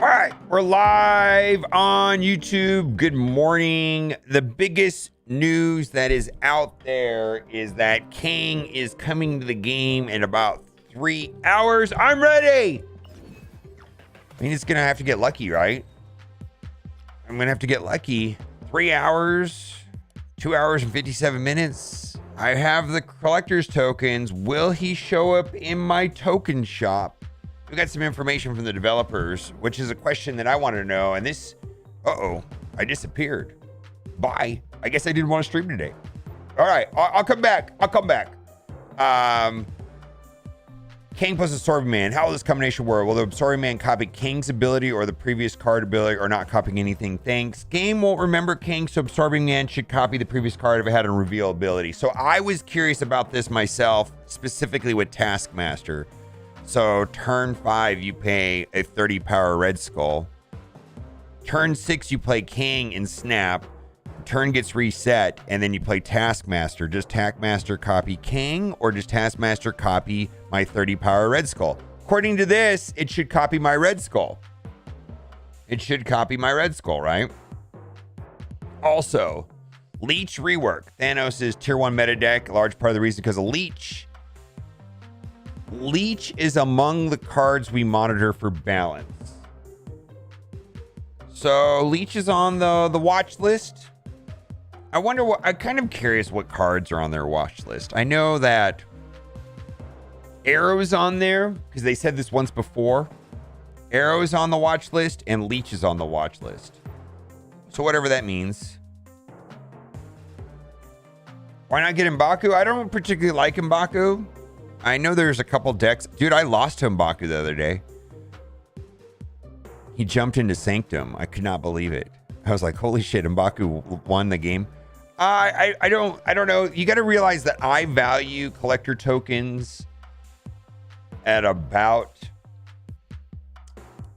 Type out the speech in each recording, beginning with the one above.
All right, we're live on YouTube. Good morning. The biggest news that is out there is that King is coming to the game in about 3 hours. I'm ready. I mean, it's gonna have to get lucky, right? I'm gonna have to get lucky. 3 hours, 2 hours and 57 minutes. I have the collector's tokens. Will he show up in my token shop? We got some information from the developers, which is a question that I wanted to know. And this, I disappeared. Bye. I guess I didn't want to stream today. All right, I'll come back. King plus Absorbing Man. How will this combination work? Will the Absorbing Man copy King's ability or the previous card ability, or not copying anything? Thanks. Game won't remember King, so Absorbing Man should copy the previous card if it had a reveal ability. So I was curious about this myself, specifically with Taskmaster. So turn 5, you pay a 30 power Red Skull. Turn 6, you play King and Snap. Turn gets reset, and then you play Taskmaster. Does Taskmaster copy King, or does Taskmaster copy my 30 power Red Skull? According to this, it should copy my Red Skull. It should copy my Red Skull, right? Also, Leech rework. Thanos' tier 1 meta deck. A large part of the reason because of Leech. Leech is among the cards we monitor for balance. So Leech is on the watch list. I wonder what, I'm kind of curious what cards are on their watch list. I know that Arrow's on there because they said this once before. Arrow's on the watch list and Leech is on the watch list. So whatever that means. Why not get M'Baku? I don't particularly like M'Baku. I know there's a couple decks. Dude, I lost to M'Baku the other day. He jumped into Sanctum. I could not believe it. I was like, holy shit, M'Baku won the game. I don't know. You got to realize that I value collector tokens at about,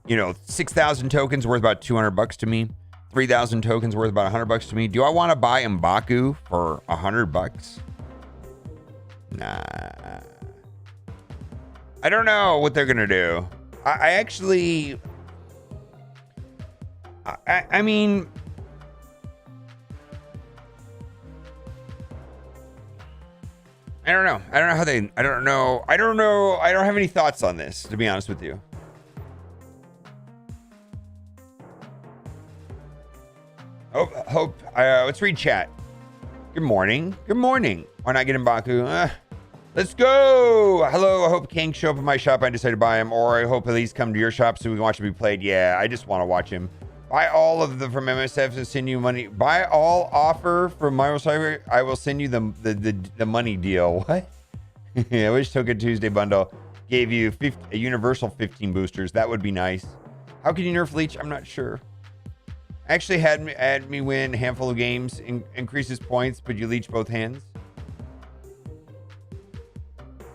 6,000 tokens worth about $200 to me. 3,000 tokens worth about $100 to me. Do I want to buy M'Baku for $100? Nah. I don't know what they're gonna do. I actually, I mean, I don't know. I don't know how they. I don't know. I don't have any thoughts on this, to be honest with you. Let's read chat. Good morning. Good morning. Why not get M'Baku? Let's go. Hello. I hope King show up at my shop. I decided to buy him, or I hope at least come to your shop so we can watch him be played. Yeah, I just want to watch him. Buy all of them from MSF and send you money. Buy all offer from my cyber. I will send you the money deal. What? I wish Token Tuesday bundle gave you a universal 15 boosters. That would be nice. How can you nerf Leech? I'm not sure. Actually had me win a handful of games, increases points, but you leech both hands.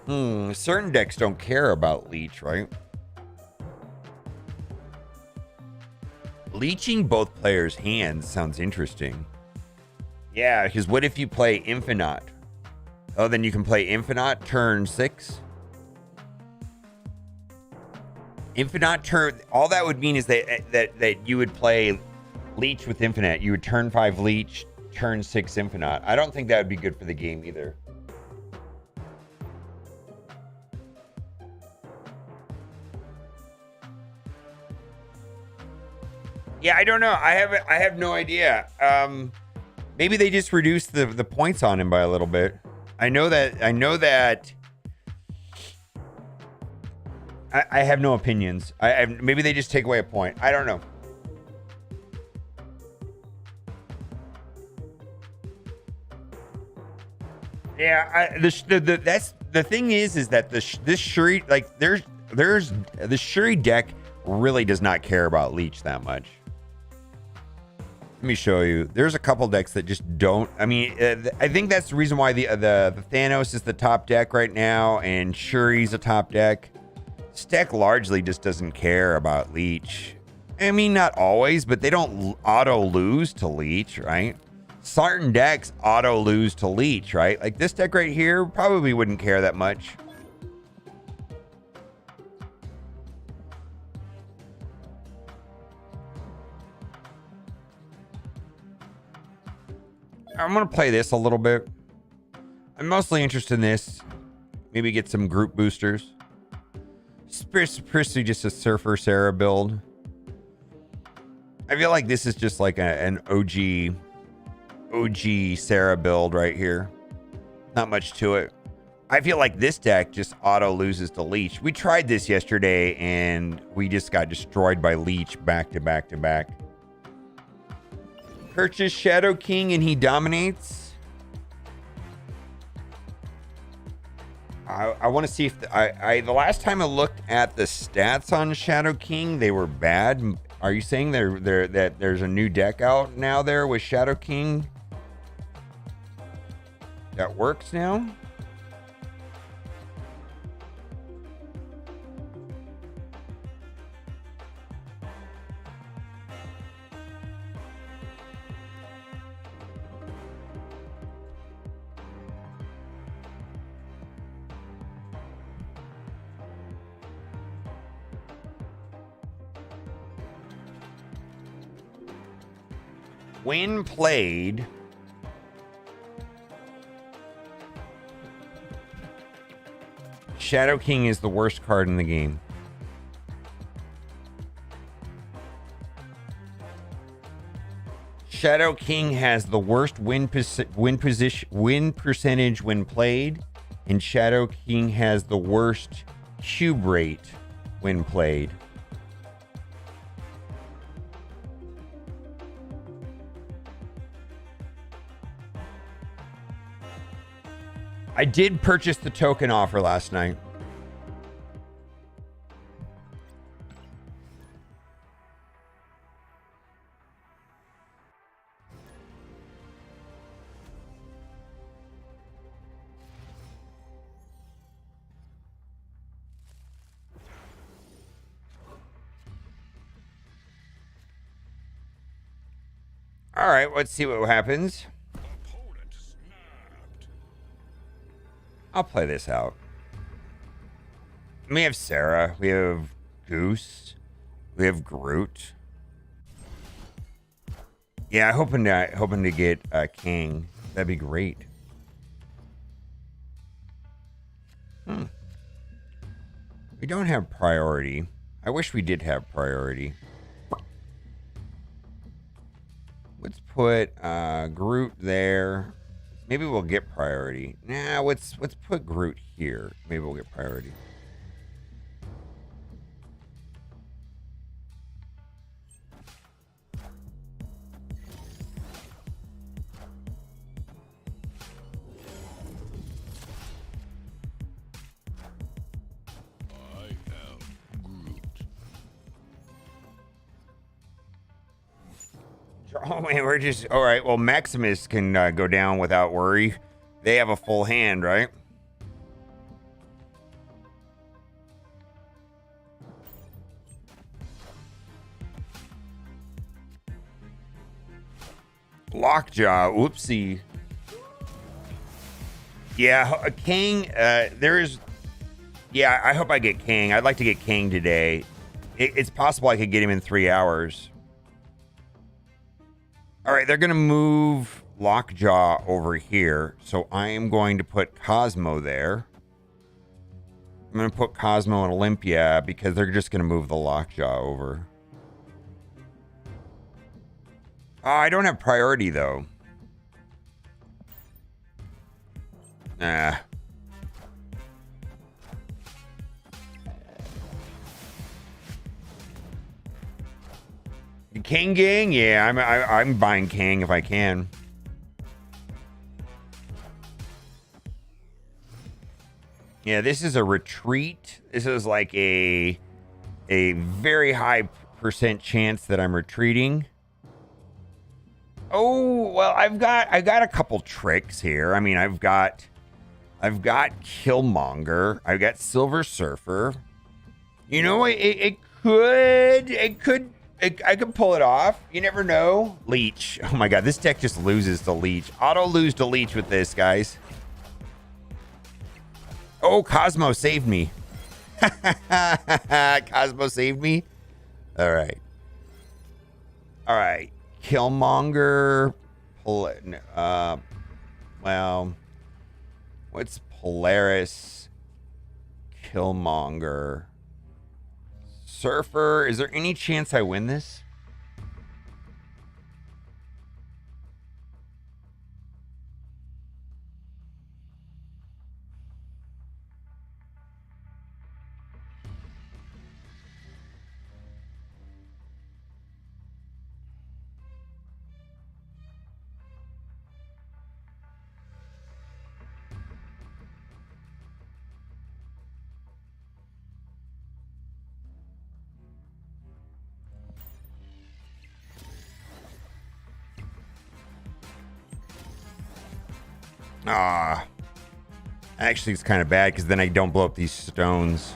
Certain decks don't care about Leech, right? Leeching both players' hands sounds interesting. Yeah, because what if you play Infinite? Oh, then you can play Infinite turn 6. Infinite turn, all that would mean is that you would play Leech with Infinite. You would turn 5 Leech, turn 6 Infinite. I don't think that would be good for the game either. Yeah, I don't know. I have no idea. Maybe they just reduced the points on him by a little bit. I know that I have no opinions. Maybe they just take away a point. I don't know. Yeah, that's the thing is that this Shuri, like there's the Shuri deck really does not care about Leech that much. Let me show you. There's a couple decks that just don't. I mean, I think that's the reason why the Thanos is the top deck right now, and Shuri's a top deck. This deck largely just doesn't care about Leech. I mean, not always, but they don't auto lose to Leech, right? Certain decks auto lose to Leech, right? Like this deck right here probably wouldn't care that much. I'm going to play this a little bit. I'm mostly interested in this. Maybe get some group boosters. Especially just a Surfer SERA build. I feel like this is just like an OG SERA build right here. Not much to it. I feel like this deck just auto loses to Leech. We tried this yesterday and we just got destroyed by Leech back to back to back. Purchase Shadow King and he dominates. I want to see if the last time I looked at the stats on Shadow King, they were bad. Are you saying that there's a new deck out now there with Shadow King that works now? When played, Shadow King is the worst card in the game. Shadow King has the worst win percentage when played, and Shadow King has the worst cube rate when played. I did purchase the token offer last night. All right, let's see what happens. I'll play this out. We have SERA. We have Goose. We have Groot. Yeah, hoping to get King. That'd be great. We don't have priority. I wish we did have priority. Let's put Groot there. Maybe we'll get priority. Nah, let's put Groot here. Maybe we'll get priority. I am Groot. Oh man, we're just all right. Well, Maximus can go down without worry. They have a full hand, right? Lockjaw, whoopsie. Yeah, King. There's. Yeah, I hope I get King. I'd like to get King today. It's possible I could get him in 3 hours. All right, they're going to move Lockjaw over here. So I am going to put Cosmo there. I'm going to put Cosmo in Olympia because they're just going to move the Lockjaw over. I don't have priority, though. Nah. King gang? Yeah, I'm buying King if I can. Yeah, this is a retreat. This is like a very high percent chance that I'm retreating. Oh, well, I've got a couple tricks here. I mean, I've got Killmonger. I've got Silver Surfer. You know, I could pull it off. You never know. Leech. Oh my god, this deck just loses to Leech. Auto lose to Leech with this, guys. Oh, Cosmo saved me. Cosmo saved me. All right. All right. Killmonger well, what's Polaris? Killmonger. Surfer. Is there any chance I win this? Actually, it's kind of bad because then I don't blow up these stones.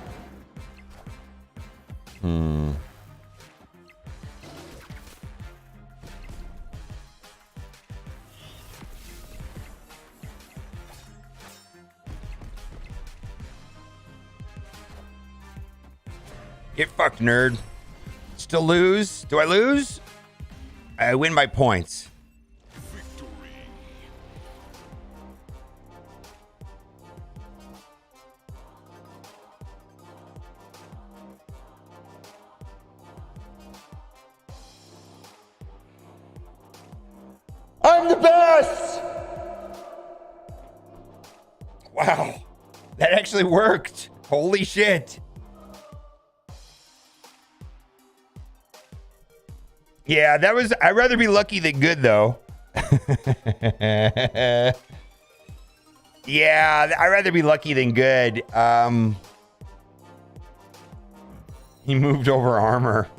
Get fucked, nerd. Still lose? Do I lose? I win by points. I'm the best! Wow. That actually worked. Holy shit. Yeah, that was... I'd rather be lucky than good, though. Yeah, I'd rather be lucky than good. He moved over armor.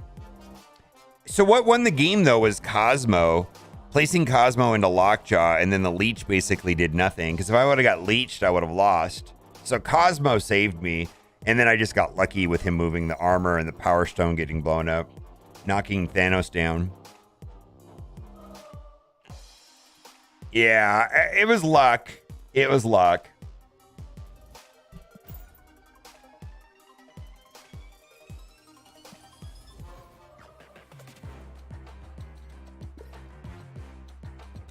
So what won the game, though, was Cosmo. Placing Cosmo into Lockjaw, and then the Leech basically did nothing. Because if I would have got Leeched, I would have lost. So Cosmo saved me. And then I just got lucky with him moving the armor and the Power Stone getting blown up. Knocking Thanos down. Yeah, it was luck. It was luck.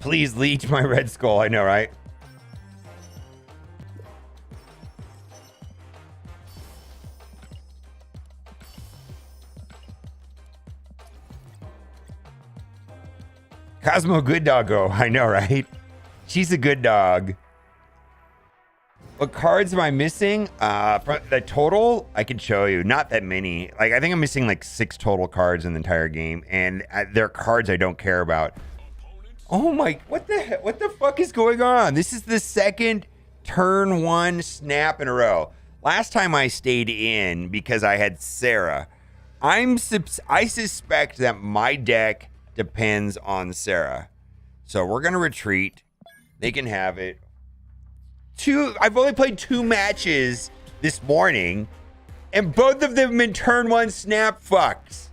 Please leech my red skull. I know, right? Cosmo good doggo. I know, right? She's a good dog. What cards am I missing? From the total, I can show you. Not that many. Like, I think I'm missing like 6 total cards in the entire game, and they're cards I don't care about. Oh my, what the fuck is going on? This is the second turn 1 snap in a row. Last time I stayed in because I had SERA. I suspect that my deck depends on SERA. So we're going to retreat. They can have it. I've only played 2 matches this morning, and both of them in turn 1 snap fucks.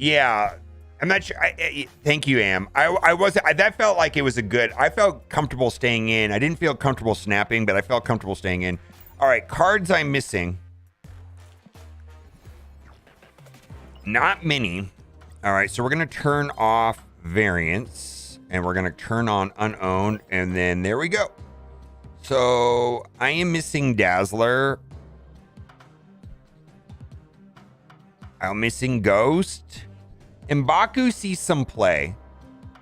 Yeah, I'm not sure. Thank you, Am. That felt like it was a good. I felt comfortable staying in. I didn't feel comfortable snapping, but I felt comfortable staying in. All right, cards I'm missing. Not many. All right, so we're gonna turn off variants, and we're gonna turn on unowned, and then there we go. So I am missing Dazzler. I'm missing Ghost. M'Baku sees some play.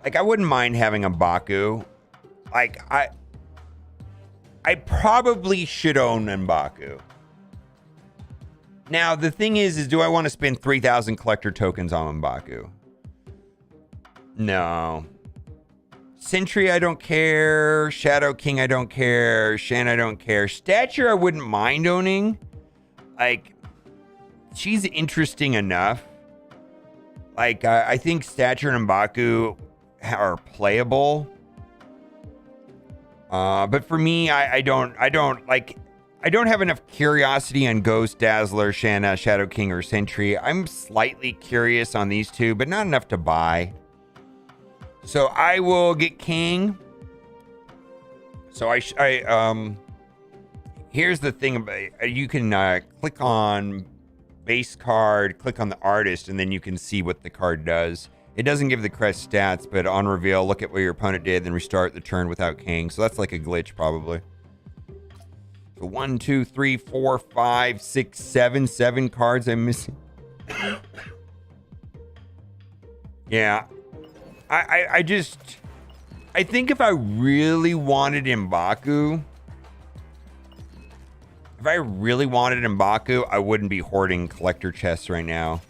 Like, I wouldn't mind having a M'Baku. Like, I probably should own M'Baku. Now, the thing is do I want to spend 3,000 collector tokens on M'Baku? No. Sentry, I don't care. Shadow King, I don't care. Shan, I don't care. Stature, I wouldn't mind owning. Like, she's interesting enough. Like, I think Stature and M'Baku are playable. But for me, I don't have enough curiosity on Ghost, Dazzler, Shanna, Shadow King, or Sentry. I'm slightly curious on these 2, but not enough to buy. So I will get King. So here's the thing about it. You can click on base card, click on the artist, and then you can see what the card does. It doesn't give the crest stats, but on reveal, look at what your opponent did, then restart the turn without king. So that's like a glitch, probably. So 1, 2, 3, 4, 5, 6, 7 cards I'm missing. Yeah. I think if I really wanted M'Baku, I wouldn't be hoarding collector chests right now.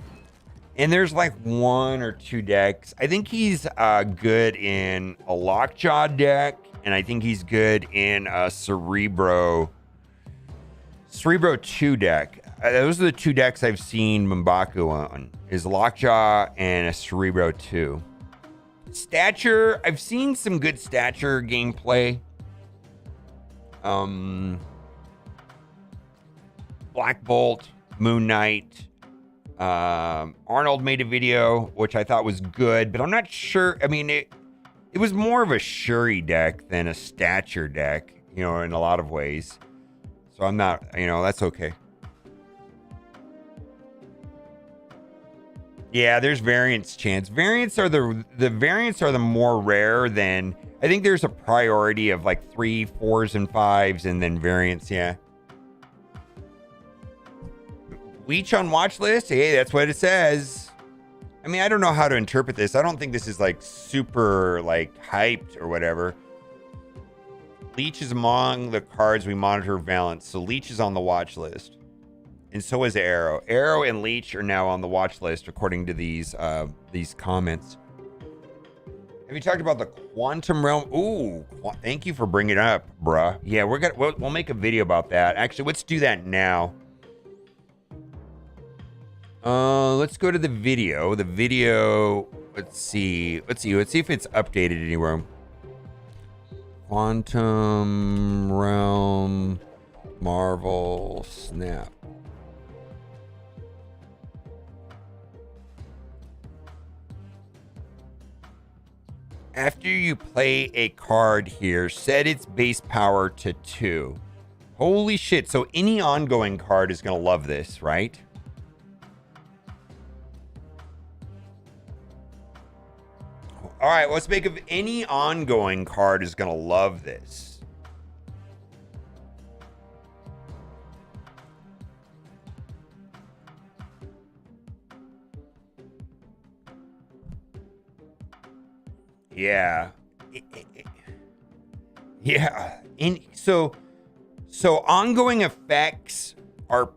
And there's like 1 or 2 decks. I think he's good in a Lockjaw deck, and I think he's good in a Cerebro 2 deck. Those are the 2 decks I've seen M'Baku on, is Lockjaw and a Cerebro 2. Stature, I've seen some good Stature gameplay. Black Bolt, Moon Knight. Arnold made a video, which I thought was good, but I'm not sure. I mean, it was more of a Shuri deck than a Stature deck, you know, in a lot of ways. So I'm not, you know, that's okay. Yeah, there's variance chance. Variants are the variants are the more rare than, I think there's a priority of like 3, 4s, and 5s, and then variants. Yeah. Leech on watch list. Hey, that's what it says. I mean, I don't know how to interpret this. I don't think this is like super like hyped or whatever. Leech is among the cards we monitor balance. So Leech is on the watch list. And so is Arrow. Arrow and Leech are now on the watch list according to these comments. Have you talked about the Quantum Realm? Ooh, thank you for bringing it up, bruh. Yeah, we'll make a video about that. Actually, let's do that now. Let's go to the video. The video, let's see if it's updated anywhere. Quantum Realm Marvel Snap. After you play a card here, set its base power to 2. Holy shit. So any ongoing card is going to love this, right? All right, let's make of any ongoing card is going to love this. Yeah. Yeah. So ongoing effects are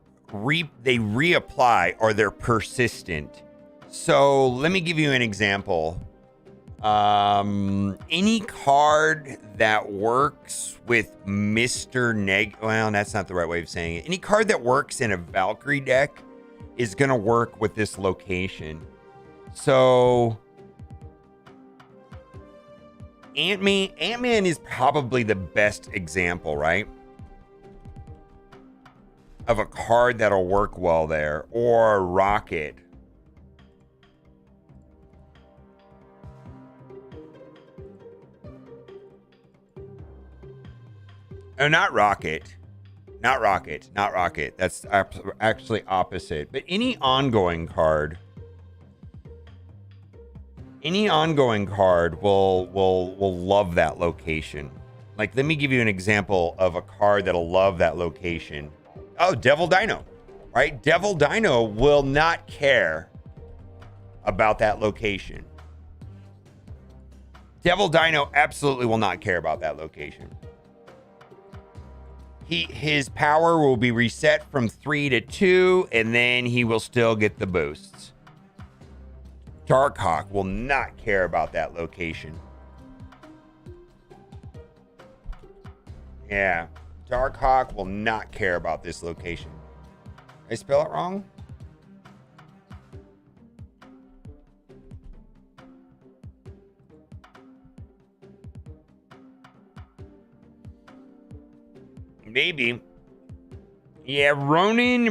they reapply or they're persistent. So let me give you an example. Any card that works with well, that's not the right way of saying it. Any card that works in a Valkyrie deck is going to work with this location. So Ant-Man is probably the best example, right? Of a card that'll work well there. Or Rocket. Oh, not Rocket. Not Rocket. That's actually opposite. But any ongoing card will love that location. Like, let me give you an example of a card that'll love that location. Oh, Devil Dino, right? Devil Dino will not care about that location. Devil Dino absolutely will not care about that location. His power will be reset from 3 to 2, and then he will still get the boosts. Darkhawk will not care about that location. Yeah, Darkhawk will not care about this location. Did I spell it wrong? Maybe. Yeah, Ronin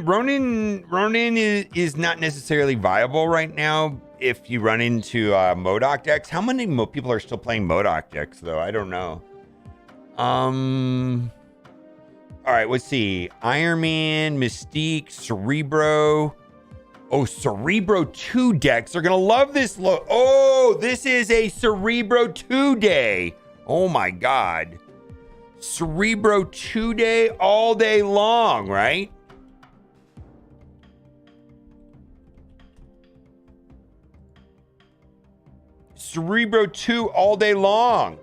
is not necessarily viable right now if you run into MODOK decks. How many people are still playing MODOK decks, though? I don't know. All right, let's see. Iron Man, Mystique, Cerebro. Oh, Cerebro 2 decks are going to love this. Oh, this is a Cerebro 2 day. Oh my God. Cerebro 2 day all day long, right? Cerebro 2 all day long.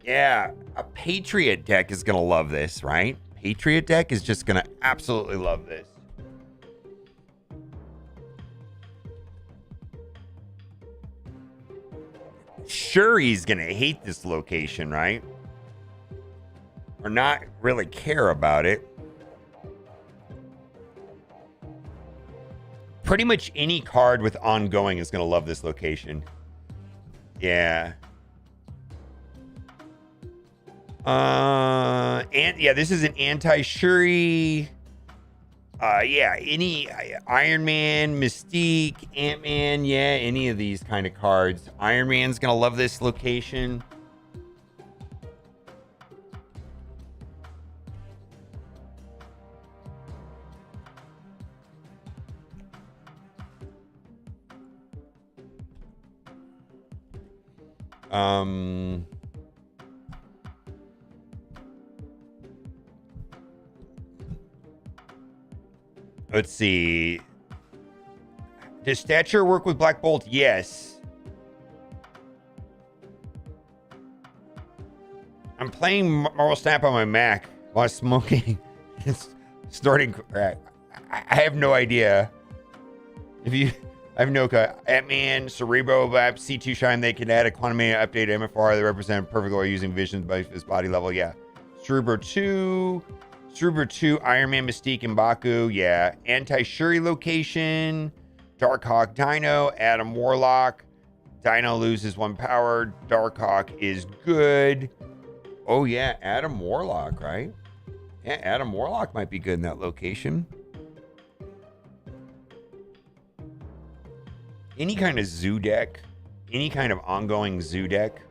Yeah, a Patriot deck is going to love this, right? Patriot deck is just going to absolutely love this. SHURI's going to hate this location, right? Or not really care about it. Pretty much any card with ongoing is going to love this location. Yeah. And yeah, this is an anti-SHURI. Yeah, any Iron Man, Mystique, Ant-Man, yeah, any of these kind of cards. Iron Man's gonna love this location. Let's see. Does Stature work with Black Bolt? Yes. I'm playing Marvel Snap on my Mac while smoking. It's starting. I have no idea. I have no. Ant-Man, Cerebro, C2 Shine. They can add a Quantum Mania update MFR that represent perfect or using vision by his body level. Yeah. Cerebro 2. Cerebro 2, Iron Man, Mystique, and Baku. Yeah. Anti-SHURI location. Darkhawk, Dino. Adam Warlock. Dino loses 1 power. Darkhawk is good. Oh, yeah. Adam Warlock, right? Yeah, Adam Warlock might be good in that location. Any kind of zoo deck. Any kind of ongoing zoo deck.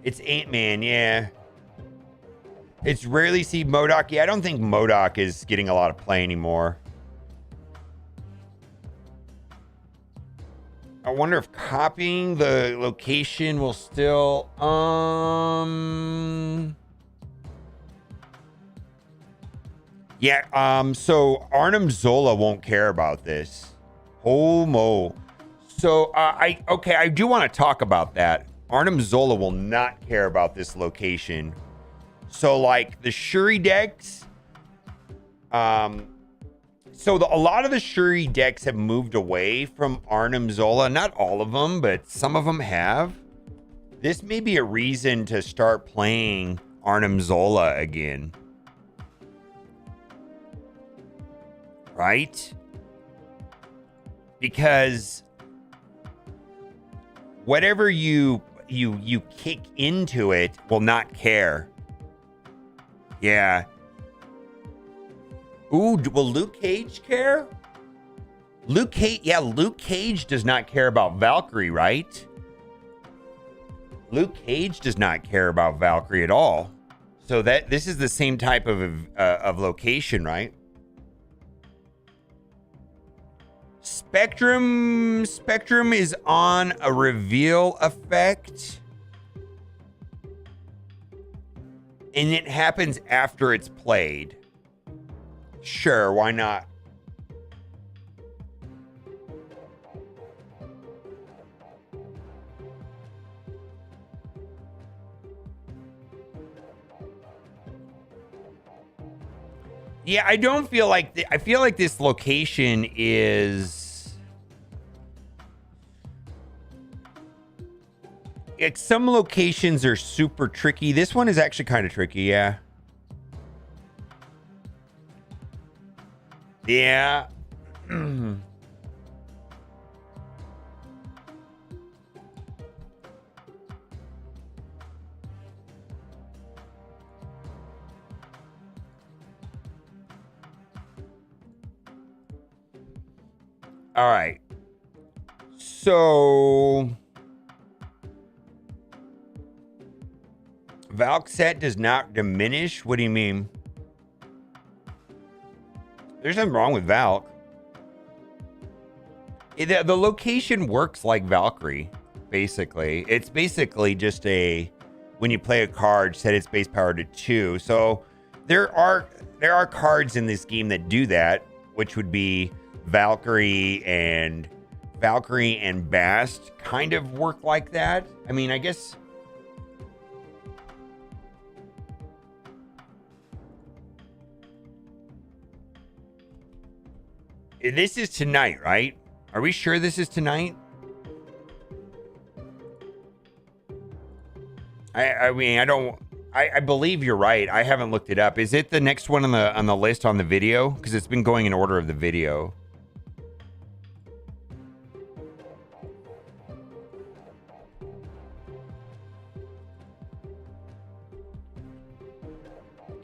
It's Ant-Man, yeah. It's rarely see MODOK. Yeah, I don't think MODOK is getting a lot of play anymore. I wonder if copying the location will still... Yeah, so Arnim Zola won't care about this. Homo. So, I do want to talk about that. Arnim Zola will not care about this location. So, like, the SHURI decks... a lot of the SHURI decks have moved away from Arnim Zola. Not all of them, but some of them have. This may be a reason to start playing Arnim Zola again. Right? Because whatever you kick into it will not care. Yeah. Ooh, will Luke Cage care? Luke Cage does not care about Valkyrie, right? Luke Cage does not care about Valkyrie at all. So this is the same type of location, right? Spectrum is on a reveal effect. And it happens after it's played. Sure, why not? Yeah, I don't feel like... I feel like this location is... Like, some locations are super tricky. This one is actually kind of tricky, yeah. Yeah. All right. So Valk set does not diminish? What do you mean? There's nothing wrong with Valk. The location works like Valkyrie, basically. It's basically just when you play a card, set its base power to 2. So there are cards in this game that do that, which would be Valkyrie and Bast kind of work like that. I mean, I guess. This is tonight, right? Are we sure this is tonight? I mean, I believe you're right. I haven't looked it up. Is it the next one on the list on the video? Because it's been going in order of the video.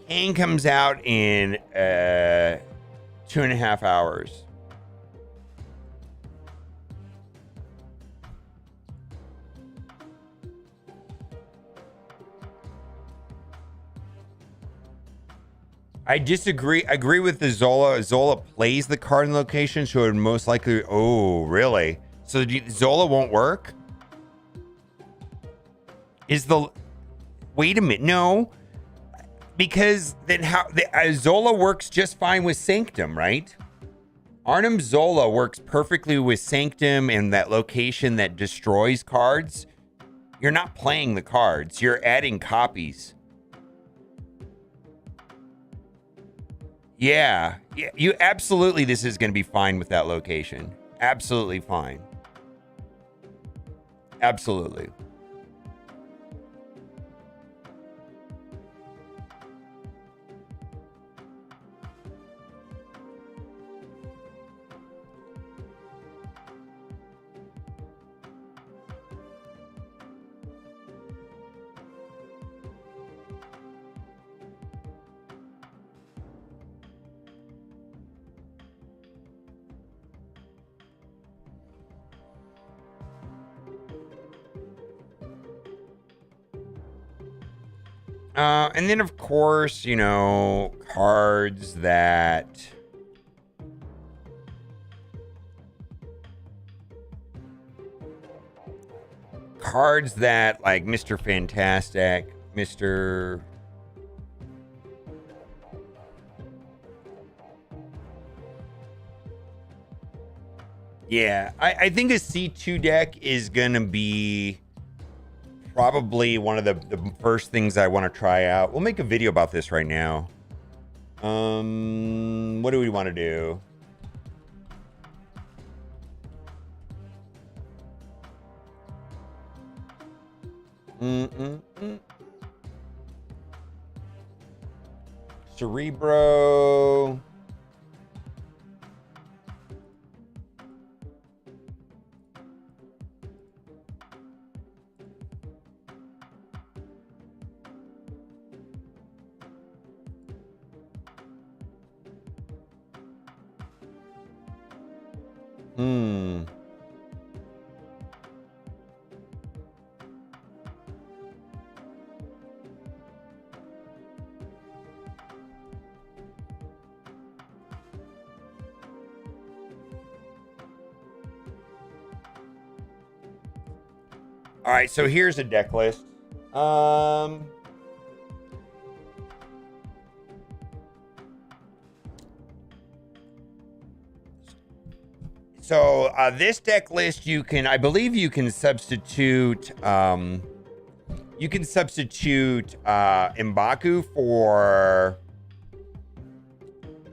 Kane comes out in 2.5 hours. I disagree. I agree with the Zola. Zola plays the card in location, so it would most likely. Oh, really? So Zola won't work? Wait a minute. No. Because then Zola works just fine with Sanctum, right? Arnim Zola works perfectly with Sanctum and that location that destroys cards. You're not playing the cards. You're adding copies. Yeah, you absolutely. This is going to be fine with that location. Absolutely fine. Absolutely. And then, of course, you know, cards that... like Mr. Fantastic, Mr... Yeah, I think a C2 deck is going to be... probably one of the first things I want to try out. We'll make a video about this right now. What do we want to do? Cerebro. All right, so here's a deck list. So this deck list, I believe you can substitute, M'Baku for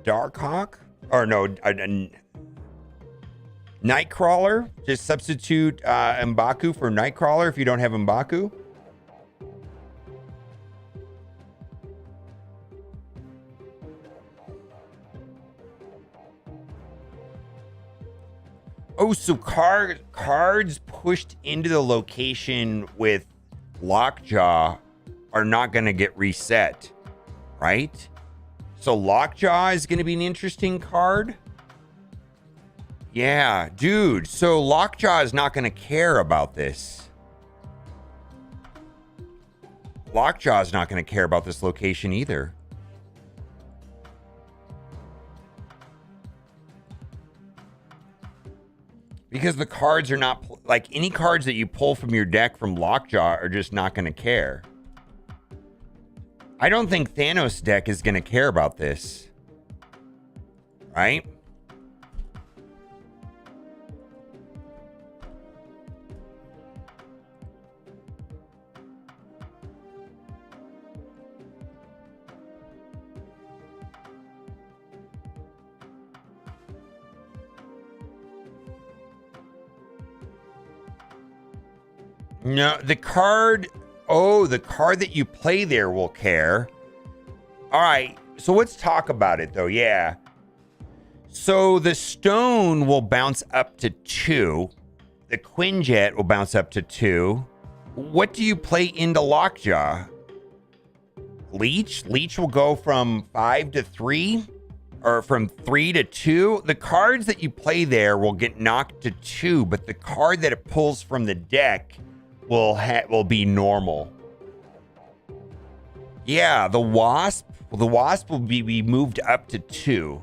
Darkhawk, or no, Nightcrawler. Just substitute M'Baku for Nightcrawler if you don't have M'Baku. Oh, so cards pushed into the location with Lockjaw are not going to get reset, right? So Lockjaw is going to be an interesting card. Yeah, dude. So Lockjaw is not going to care about this. Lockjaw's not going to care about this location either. Because the cards are not, like, any cards that you pull from your deck from Lockjaw are just not going to care. I don't think Thanos' deck is going to care about this. Right? No, the card... Oh, the card that you play there will care. All right, so let's talk about it, though. Yeah. So the stone will bounce up to 2. The Quinjet will bounce up to 2. What do you play into Lockjaw? Leech? Leech will go from 5 to 3? Or from 3 to 2? The cards that you play there will get knocked to 2, but the card that it pulls from the deck will be normal. Yeah, the Wasp. Well, the Wasp will be moved up to 2.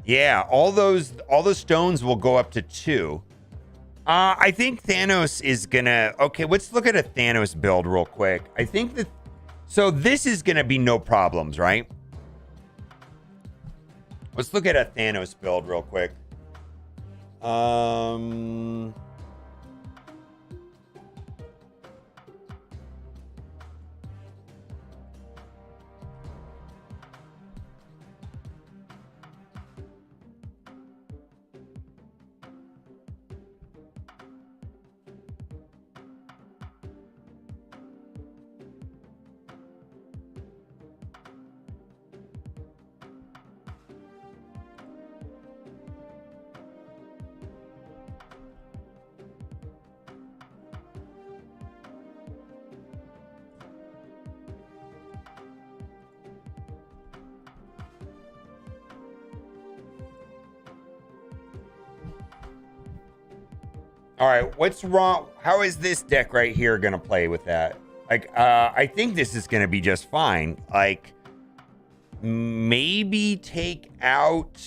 Yeah, all those stones will go up to 2. I think Thanos is gonna... Okay, let's look at a Thanos build real quick. I think that... So this is gonna be no problems, right? Let's look at a Thanos build real quick. All right, what's wrong? How is this deck right here going to play with that? Like, I think this is going to be just fine. Like, maybe take out...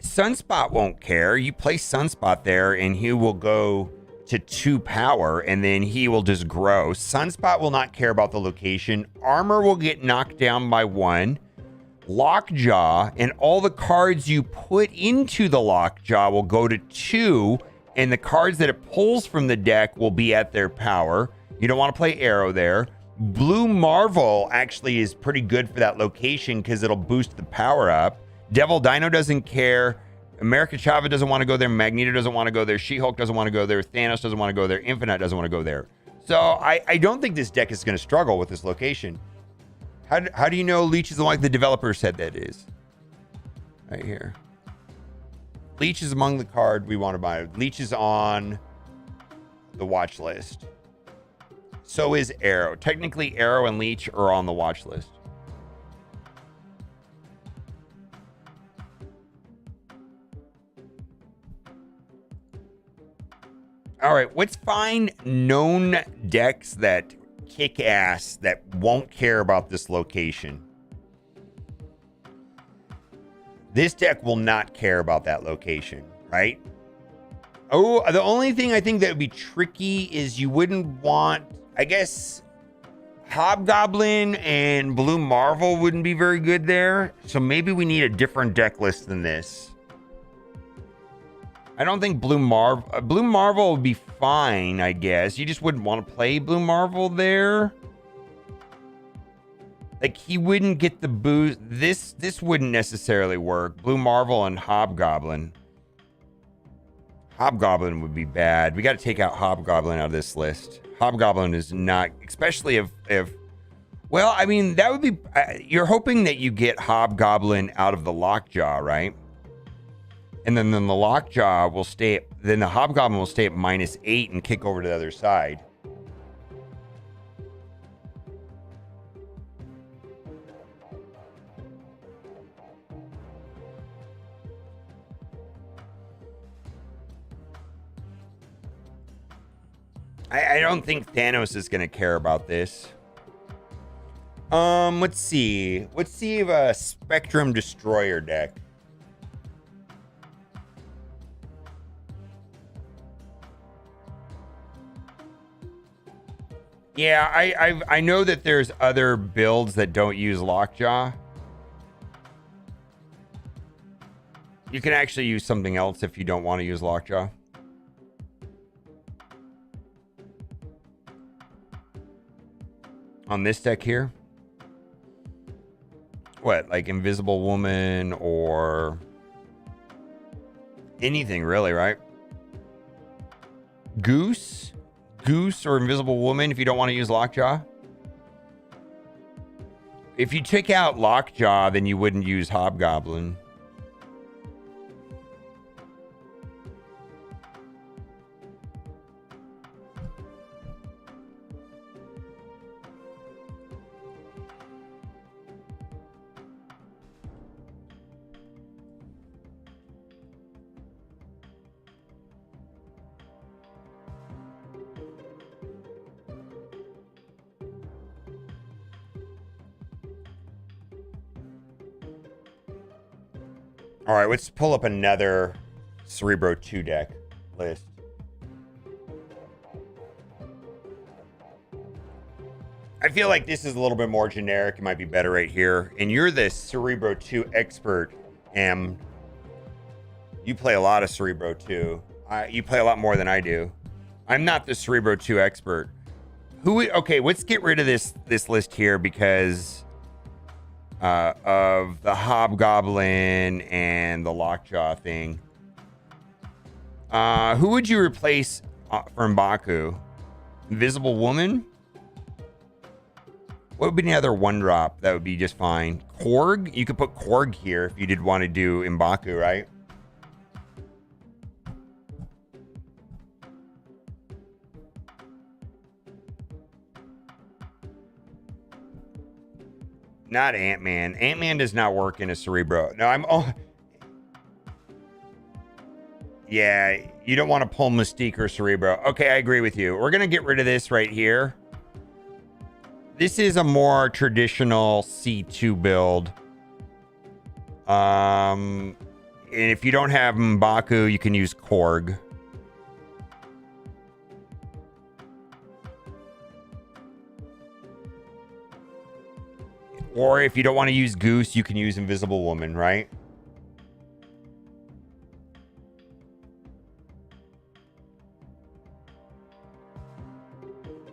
Sunspot won't care. You play Sunspot there, and he will go to 2 power, and then he will just grow. Sunspot will not care about the location. Armor will get knocked down by 1. Lockjaw and all the cards you put into the Lockjaw will go to 2, and the cards that it pulls from the deck will be at their power. You don't want to play Arrow there. Blue Marvel actually is pretty good for that location because it'll boost the power up. Devil Dino doesn't care. America Chavez doesn't want to go there. Magneto doesn't want to go there. She-Hulk doesn't want to go there. Thanos doesn't want to go there. Infinite doesn't want to go there. So I don't think this deck is going to struggle with this location. How do you know Leech is like the developer said that is? Right here. Leech is among the card we want to buy. Leech is on the watch list. So is Arrow. Technically, Arrow and Leech are on the watch list. All right, let's find known decks that kick ass that won't care about this location. This deck will not care about that location, right? Oh, the only thing I think that would be tricky is you wouldn't want, I guess, Hobgoblin and Blue Marvel wouldn't be very good there. So maybe we need a different deck list than this. I don't think Blue Marvel would be fine, I guess. You just wouldn't want to play Blue Marvel there. Like, he wouldn't get the boost. This wouldn't necessarily work. Blue Marvel and Hobgoblin. Hobgoblin would be bad. We got to take out Hobgoblin out of this list. Hobgoblin is not, especially if well, I mean, that would be, you're hoping that you get Hobgoblin out of the Lockjaw, right? And then the Lockjaw will stay, then the Hobgoblin will stay at -8 and kick over to the other side. I don't think Thanos is going to care about this. Let's see. Let's see if a Spectrum Destroyer deck. Yeah, I know that there's other builds that don't use Lockjaw. You can actually use something else if you don't want to use Lockjaw. On this deck here. What, like Invisible Woman or anything really, right? Goose or Invisible Woman if you don't want to use Lockjaw. If you took out Lockjaw, then you wouldn't use Hobgoblin. All right, let's pull up another Cerebro 2 deck list. I feel like this is a little bit more generic. It might be better right here. And you're the Cerebro 2 expert, Em. You play a lot of Cerebro 2. You play a lot more than I do. I'm not the Cerebro 2 expert. Okay, let's get rid of this list here because of the Hobgoblin and the Lockjaw thing. Who would you replace from Baku? Invisible Woman? What would be the other one drop that would be just fine? Korg? You could put Korg here if you did want to do M'Baku, right? Not Ant-Man. Ant-Man does not work in a Cerebro. No, yeah, you don't want to pull Mystique or Cerebro. Okay, I agree with you. We're going to get rid of this right here. This is a more traditional C2 build. And if you don't have M'Baku, you can use Korg. Or if you don't want to use Goose, you can use Invisible Woman, right?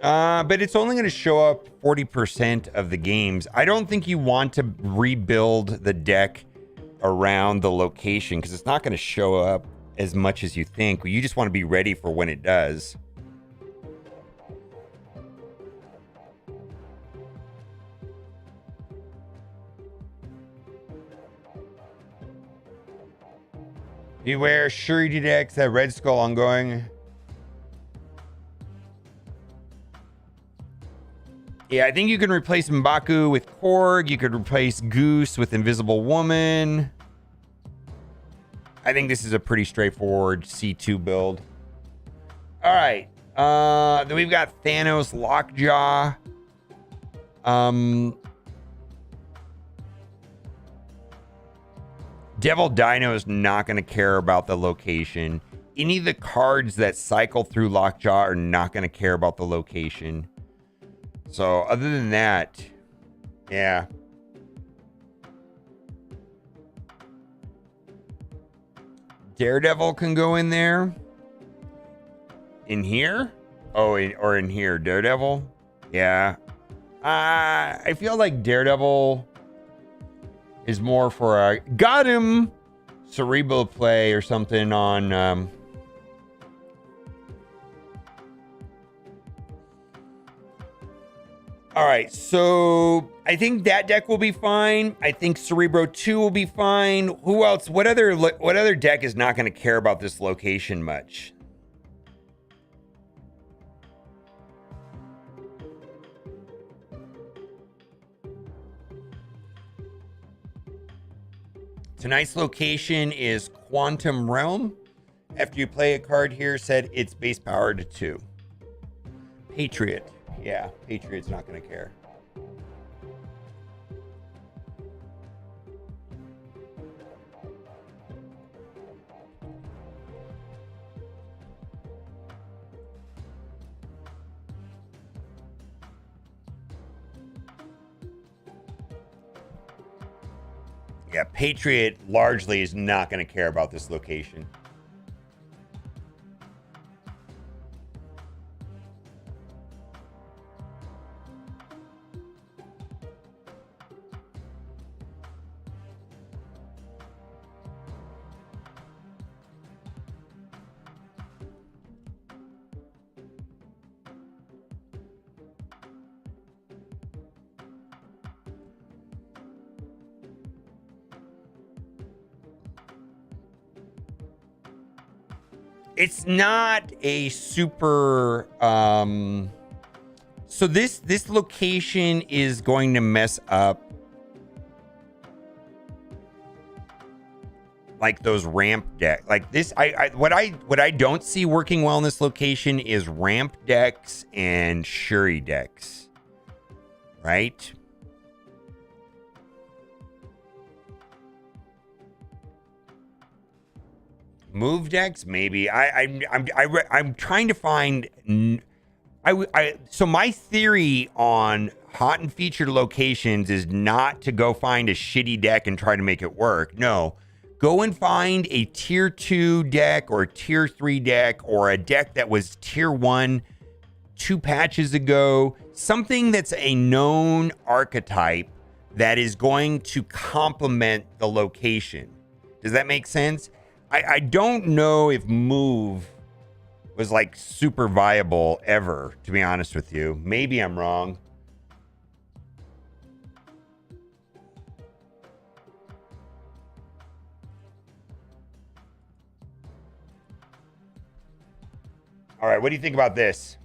But it's only going to show up 40% of the games. I don't think you want to rebuild the deck around the location because it's not going to show up as much as you think. You just want to be ready for when it does. Beware, Shuri detects that Red Skull ongoing. Yeah, I think you can replace M'Baku with Korg. You could replace Goose with Invisible Woman. I think this is a pretty straightforward C2 build. All right. Then we've got Thanos Lockjaw. Devil Dino is not going to care about the location. Any of the cards that cycle through Lockjaw are not going to care about the location. So other than that, yeah. Daredevil can go in there. In here? Oh, or in here. Daredevil? Yeah. I feel like Daredevil is more for a got him cerebral play or something on all right, so I think that deck will be fine. I think Cerebro 2 will be fine. Who else? What other deck is not going to care about this location much? Tonight's location is Quantum Realm. After you play a card here, set its base power to 2. Patriot. Yeah, Patriot's not going to care. Yeah, Patriot largely is not going to care about this location. It's not a super so this location is going to mess up like those ramp deck. Like this what I don't see working well in this location is ramp decks and SHURI decks. Right? Move decks, maybe. I'm trying to find. So my theory on hot and featured locations is not to go find a shitty deck and try to make it work. No, go and find a tier 2 deck or tier 3 deck or a deck that was tier 1 2 patches ago. Something that's a known archetype that is going to complement the location. Does that make sense? I don't know if move was like super viable ever, to be honest with you. Maybe I'm wrong. All right, what do you think about this?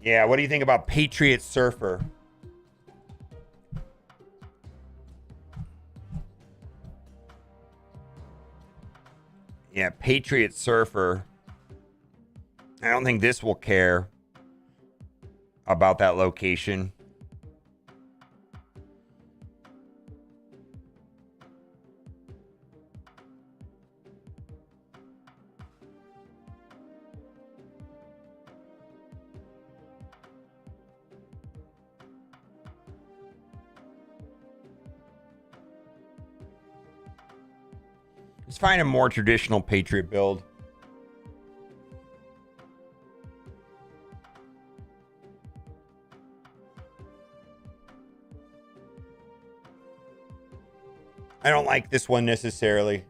Yeah, what do you think about Patriot Surfer? Yeah, Patriot Surfer. I don't think this will care about that location. Let's find a more traditional Patriot build. I don't like this one necessarily.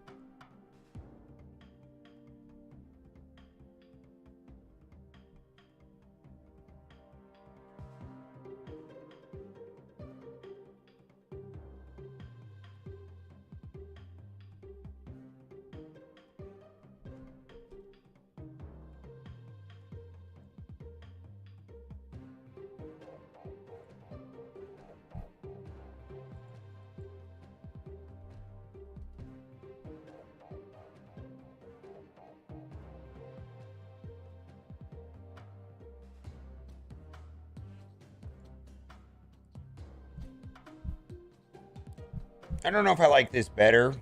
I don't know if I like this better.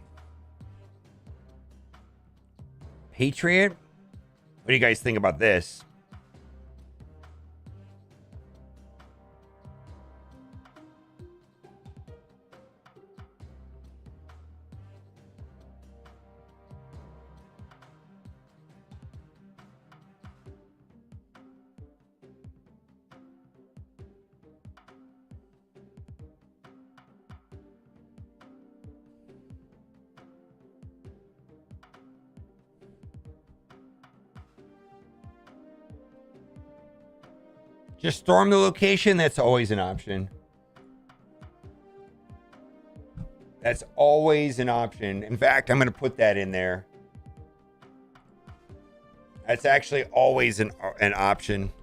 Patriot? What do you guys think about this? Just storm the location? That's always an option. That's always an option. In fact, I'm going to put that in there. That's actually always an option.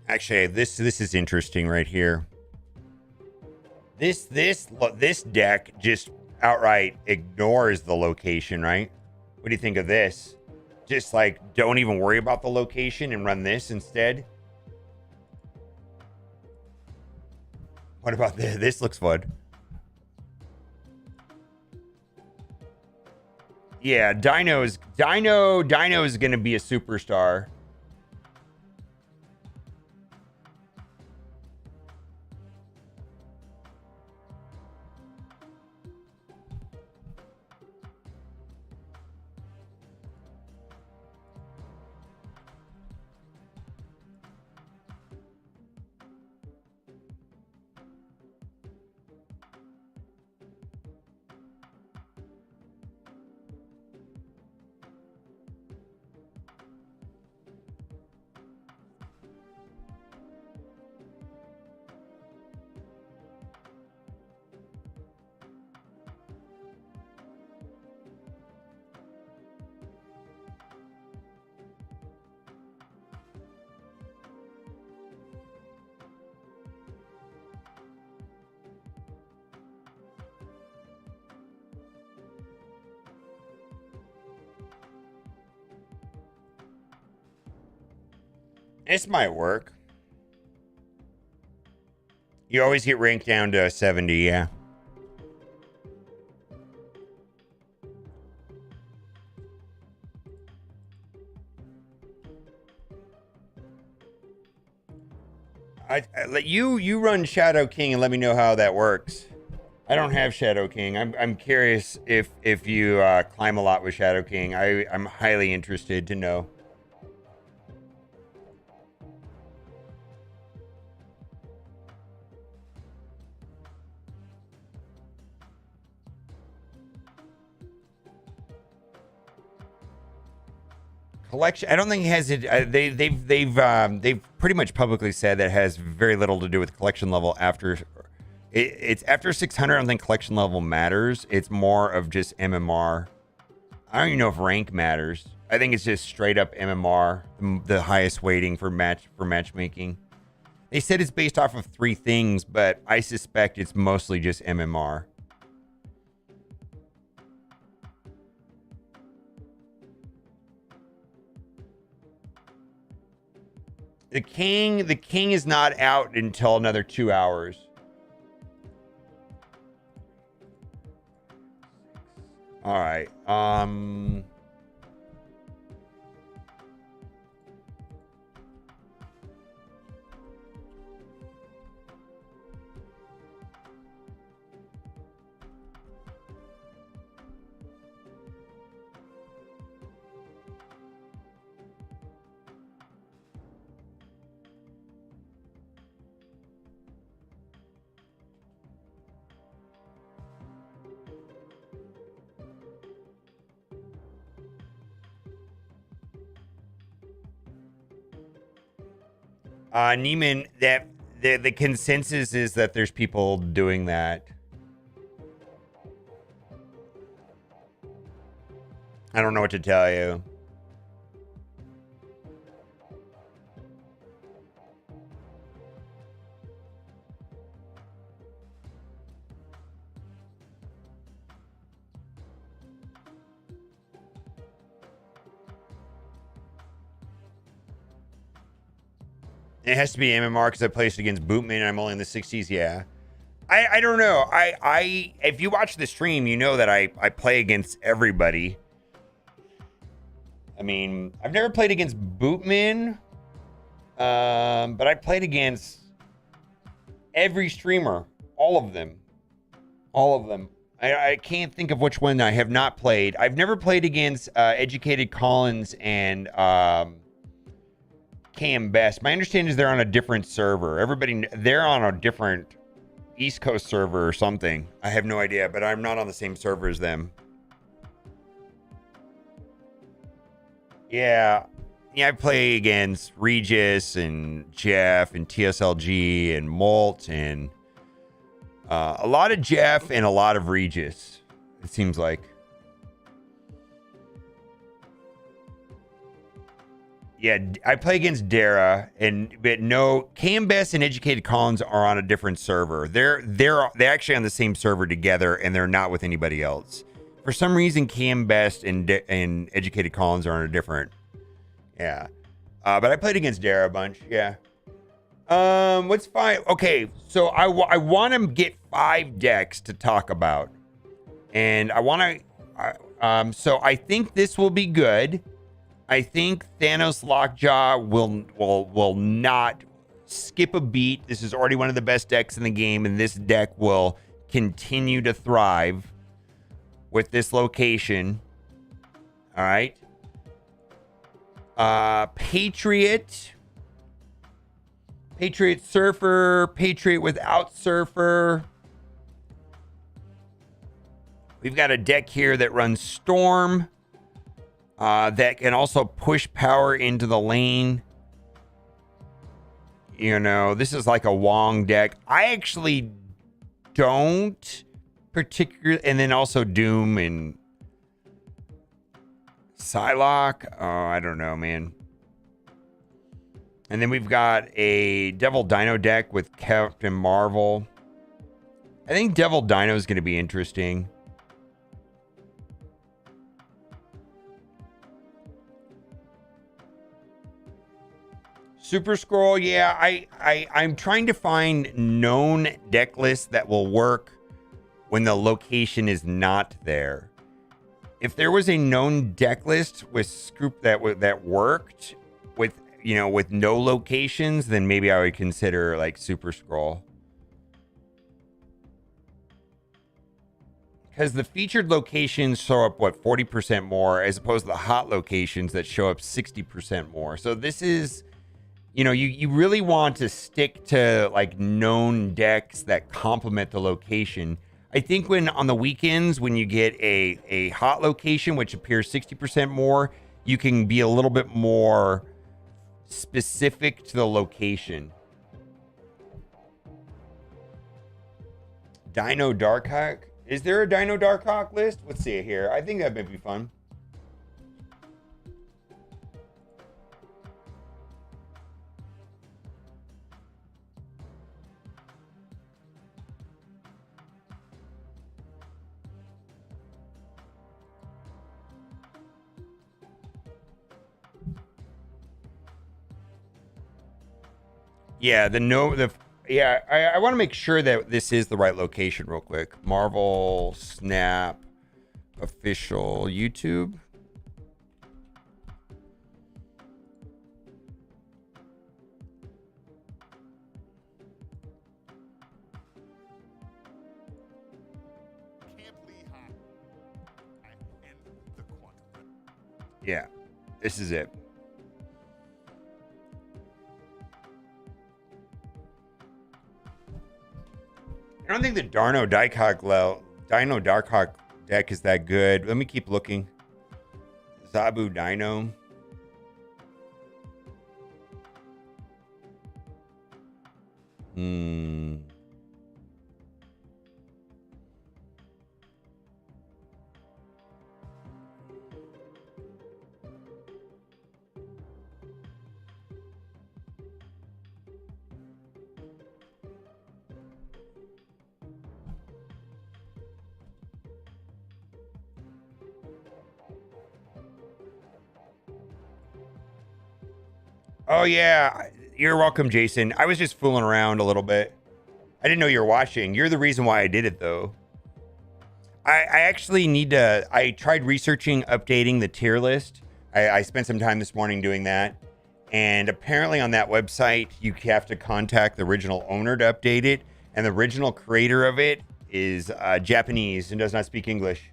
Actually, this is interesting right here. This deck just outright ignores the location, right? What do you think of this? Just like don't even worry about the location and run this instead. What about this? This looks fun. Yeah, Dino is going to be a superstar. This might work. You always get ranked down to 70, yeah. I let you run Shadow King and let me know how that works. I don't have Shadow King. I'm curious if you climb a lot with Shadow King. I'm highly interested to know. Collection. I don't think it has it. They've pretty much publicly said that it has very little to do with collection level. After it's after 600, I don't think collection level matters. It's more of just MMR. I don't even know if rank matters. I think it's just straight up MMR, the highest weighting for matchmaking. They said it's based off of 3 things, but I suspect it's mostly just MMR. The king is not out until another 2 hours. All right. Neiman, that the consensus is that there's people doing that. I don't know what to tell you. It has to be MMR because I placed against Bootman and I'm only in the 60s. Yeah. I don't know. I if you watch the stream, you know that I play against everybody. I mean, I've never played against Bootman, but I played against every streamer, all of them. I can't think of which one I have not played. I've never played against Educated Collins and Cam Best. My understanding is they're on a different server. They're on a different East Coast server or something. I have no idea, but I'm not on the same server as them. Yeah, I play against Regis and Jeff and TSLG and Molt and a lot of Jeff and a lot of Regis, it seems like. Yeah, I play against Dara, but no, Best and Educated Collins are on a different server. They're actually on the same server together, and they're not with anybody else. For some reason, Best and Educated Collins are on a different. Yeah, but I played against Dara a bunch. Yeah. What's fine? Okay, so I want to get 5 decks to talk about, and I want to. So I think this will be good. I think Thanos Lockjaw will not skip a beat. This is already one of the best decks in the game, and this deck will continue to thrive with this location. All right. Patriot Surfer, Patriot without Surfer. We've got a deck here that runs Storm. That can also push power into the lane. You know, this is like a Wong deck. I actually don't particularly, and then also Doom and Psylocke. Oh, I don't know, man. And then we've got a Devil Dino deck with Captain Marvel. I think Devil Dino is going to be interesting. Super Scroll, yeah, I'm trying to find known deck lists that will work when the location is not there. If there was a known deck list with Scoop that worked with, you know, with no locations, then maybe I would consider like Super Scroll. Because the featured locations show up, what, 40% more, as opposed to the hot locations that show up 60% more. So this is, you know, you really want to stick to like known decks that complement the location. I think when on the weekends, when you get a hot location, which appears 60% more, you can be a little bit more specific to the location. Dino Darkhawk. Is there a Dino Darkhawk list? Let's see it here. I think that might be fun. Yeah, I want to make sure that this is the right location real quick. Marvel Snap official YouTube. Yeah, this is it. I don't think the Dino Darkhawk deck is that good. Let me keep looking. Zabu Dino. Oh, yeah. You're welcome, Jason. I was just fooling around a little bit. I didn't know you were watching. You're the reason why I did it, though. I actually need to... I tried researching, updating the tier list. I spent some time this morning doing that. And apparently on that website, you have to contact the original owner to update it. And the original creator of it is Japanese and does not speak English.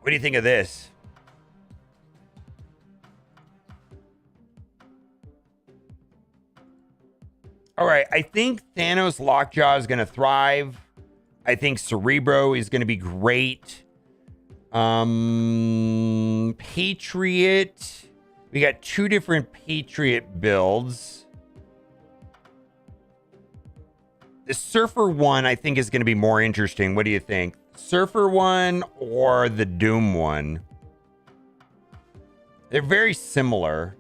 What do you think of this? All right, I think Thanos Lockjaw is going to thrive. I think Cerebro is going to be great. Patriot. We got 2 different Patriot builds. The Surfer one, I think, is going to be more interesting. What do you think? Surfer one or the Doom one? They're very similar.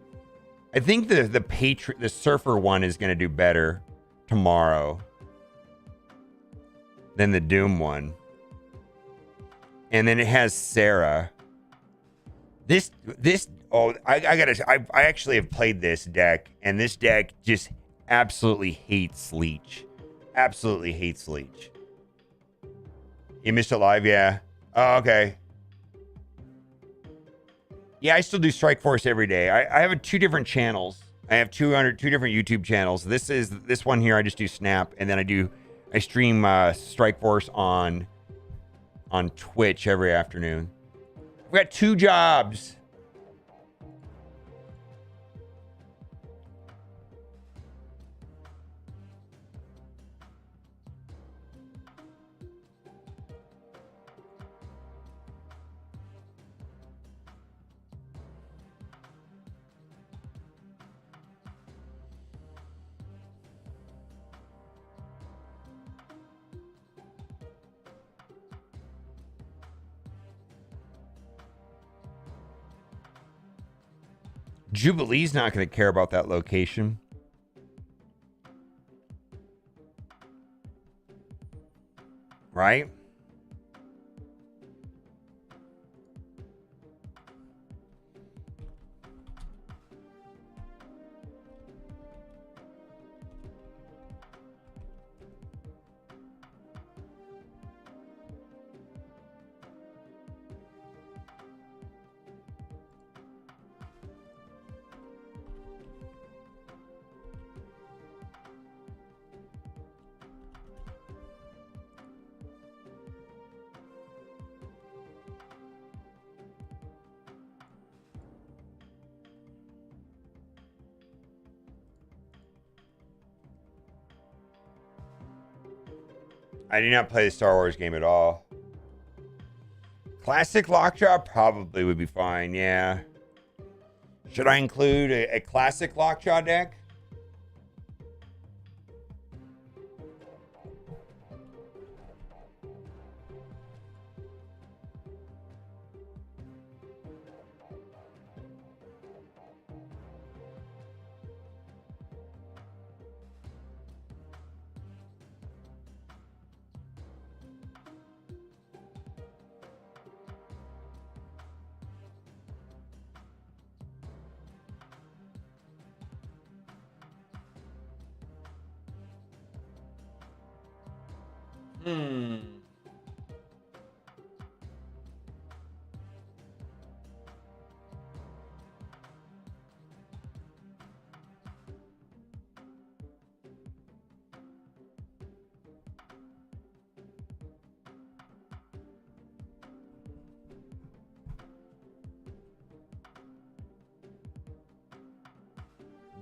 I think the Surfer one is going to do better tomorrow than the Doom one. And then it has SERA. I actually have played this deck, and this deck just absolutely hates Leech. Absolutely hates Leech. You missed it live? Yeah. Oh, okay. Yeah, I still do Strike Force every day. I have two different channels. I have two different YouTube channels. This one here, I just do Snap, and then I stream Strike Force on Twitch every afternoon. We got 2 jobs. Jubilee's not going to care about that location. Right? I do not play the Star Wars game at all. Classic Lockjaw probably would be fine, yeah. Should I include a classic Lockjaw deck?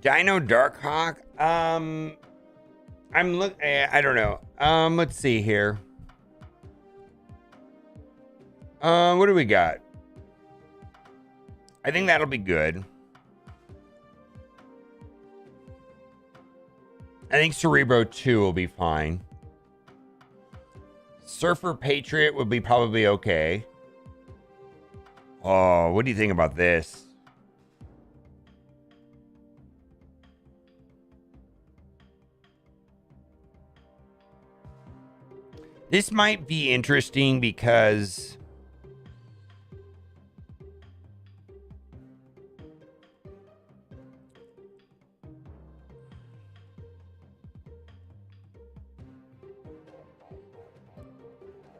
Dino Darkhawk? I don't know. Let's see here. What do we got? I think that'll be good. I think Cerebro 2 will be fine. Surfer Patriot would be probably okay. Oh, what do you think about this? This might be interesting because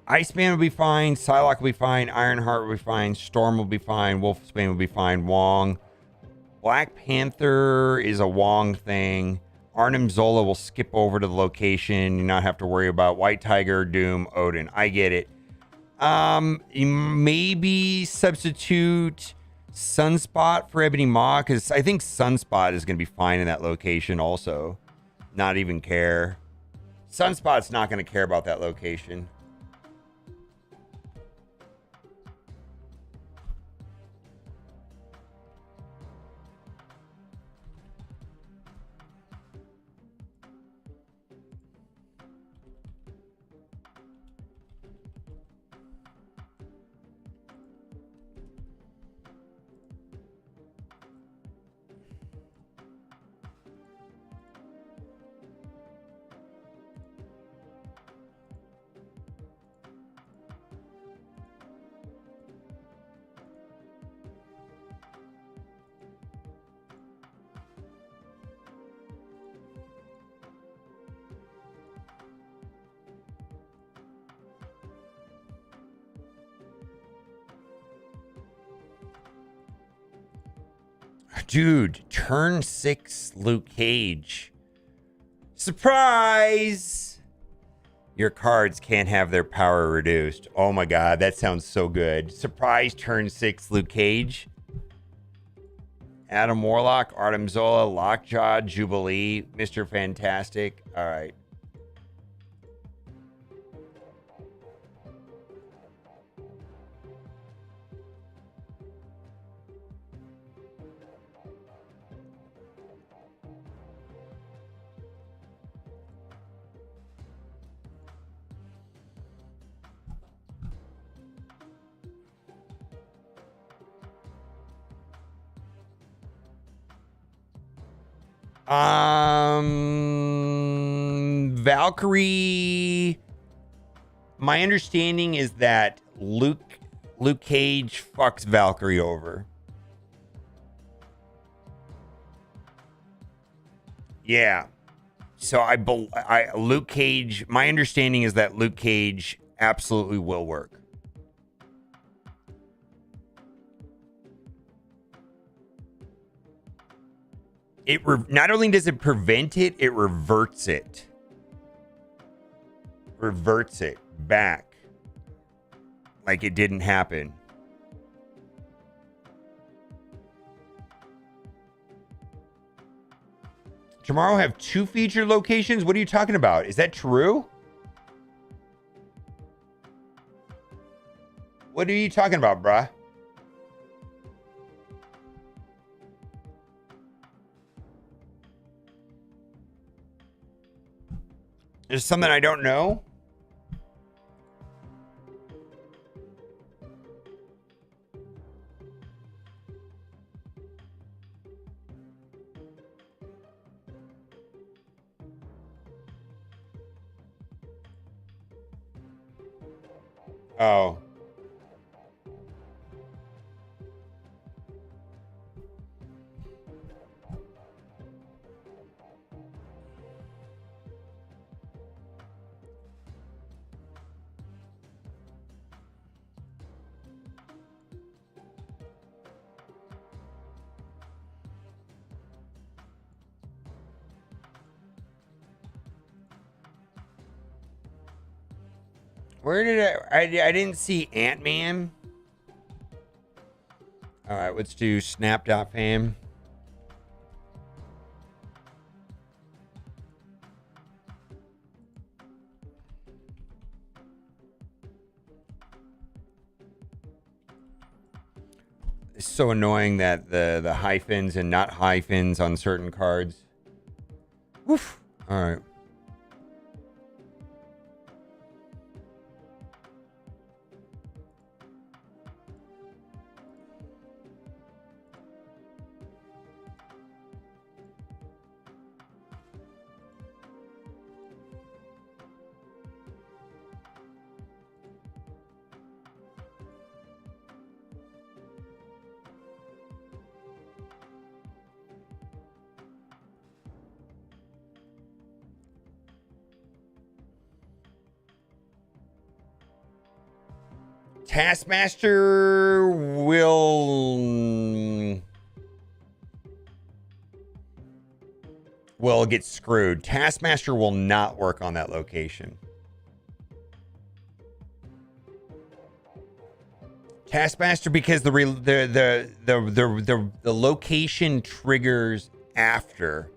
Iceman will be fine, Psylocke will be fine, Ironheart will be fine, Storm will be fine, Wolfsbane will be fine, Wong. Black Panther is a Wong thing. Arnim Zola will skip over to the location. You not have to worry about White Tiger, Doom, Odin. I get it. Maybe substitute Sunspot for Ebony Maw, because I think Sunspot is going to be fine in that location also. Not even care. Sunspot's not going to care about that location. Dude, turn 6 Luke Cage. Surprise! Your cards can't have their power reduced. Oh my god, that sounds so good. Surprise turn 6 Luke Cage. Adam Warlock, Artem Zola, Lockjaw, Jubilee, Mr. Fantastic. All right. Valkyrie. My understanding is that Luke Cage fucks Valkyrie over. Yeah. So Luke Cage, my understanding is that Luke Cage absolutely will work. Not only does it prevent it, it reverts it. Reverts it back. Like it didn't happen. Tomorrow have 2 featured locations? What are you talking about? Is that true? What are you talking about, bruh? There's something I don't know. Oh. Where did I didn't see Ant-Man. All right, let's do snap.fam. It's so annoying that the hyphens and not hyphens on certain cards. Woof. All right. Taskmaster will get screwed. Taskmaster will not work on that location. Taskmaster, because the location triggers after.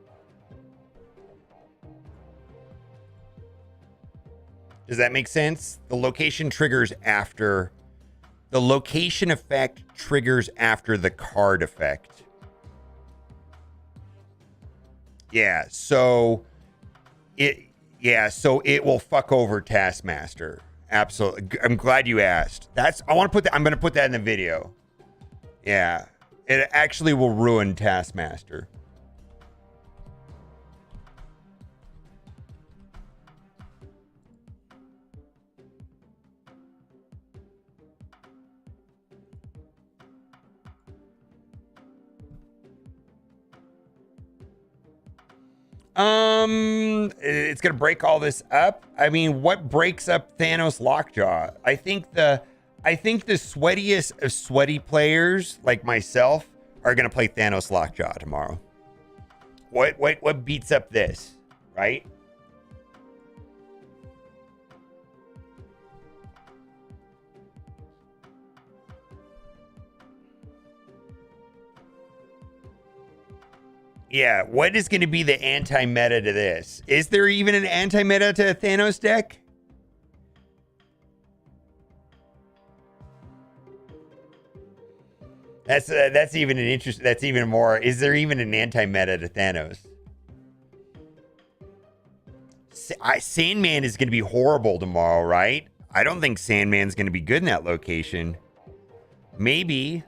Does that make sense? The location triggers after. The location effect triggers after the card effect. Yeah, so it will fuck over Taskmaster. Absolutely. I'm glad you asked. I'm going to put that in the video. Yeah. It actually will ruin Taskmaster. It's gonna break all this up. I mean, what breaks up Thanos Lockjaw? I think the sweatiest of sweaty players like myself are going to play Thanos Lockjaw tomorrow. What beats up this, right? Yeah, what is going to be the anti-meta to this? Is there even an anti-meta to a Thanos deck? That's even an interest. That's even more. Is there even an anti-meta to Thanos? Sandman is going to be horrible tomorrow, right? I don't think Sandman's going to be good in that location. Maybe.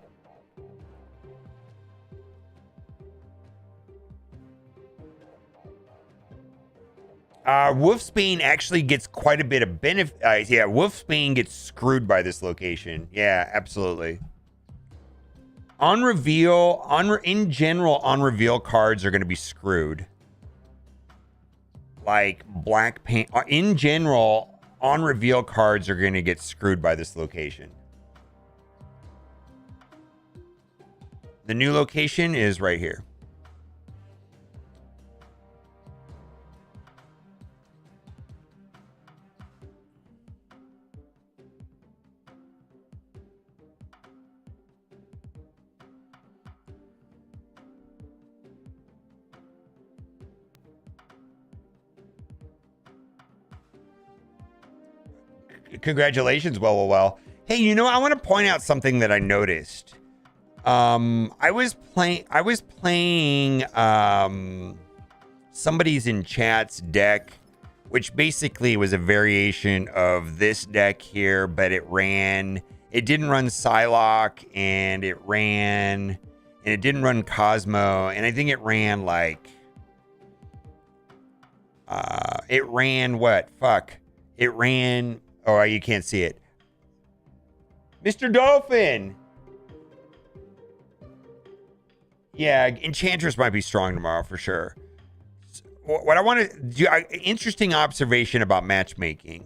Wolfsbane actually gets quite a bit of benefit. Yeah, Wolfsbane gets screwed by this location. Yeah, absolutely. On reveal, in general, on reveal cards are going to be screwed. Like black paint. In general, on reveal cards are going to get screwed by this location. The new location is right here. Congratulations, well. Hey, you know, I want to point out something that I noticed. I was playing somebody's in chat's deck, which basically was a variation of this deck here, but it didn't run Psylocke, and it didn't run Cosmo, and I think it ran like oh, you can't see it. Mr. Dolphin. Yeah, Enchantress might be strong tomorrow for sure. What I want to do, interesting observation about matchmaking.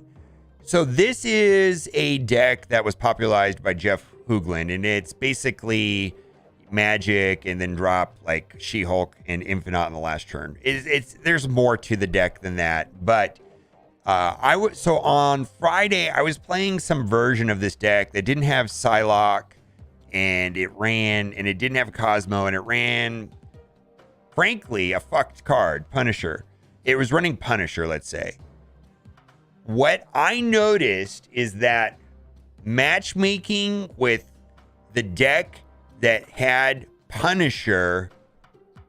So this is a deck that was popularized by Jeff Hoogland, and it's basically magic and then drop like She-Hulk and Infinite in the last turn. There's more to the deck than that, but so on Friday I was playing some version of this deck that didn't have Psylocke, and it didn't have Cosmo, and it ran, frankly, a fucked card, Punisher. It was running Punisher, let's say. What I noticed is that matchmaking with the deck that had Punisher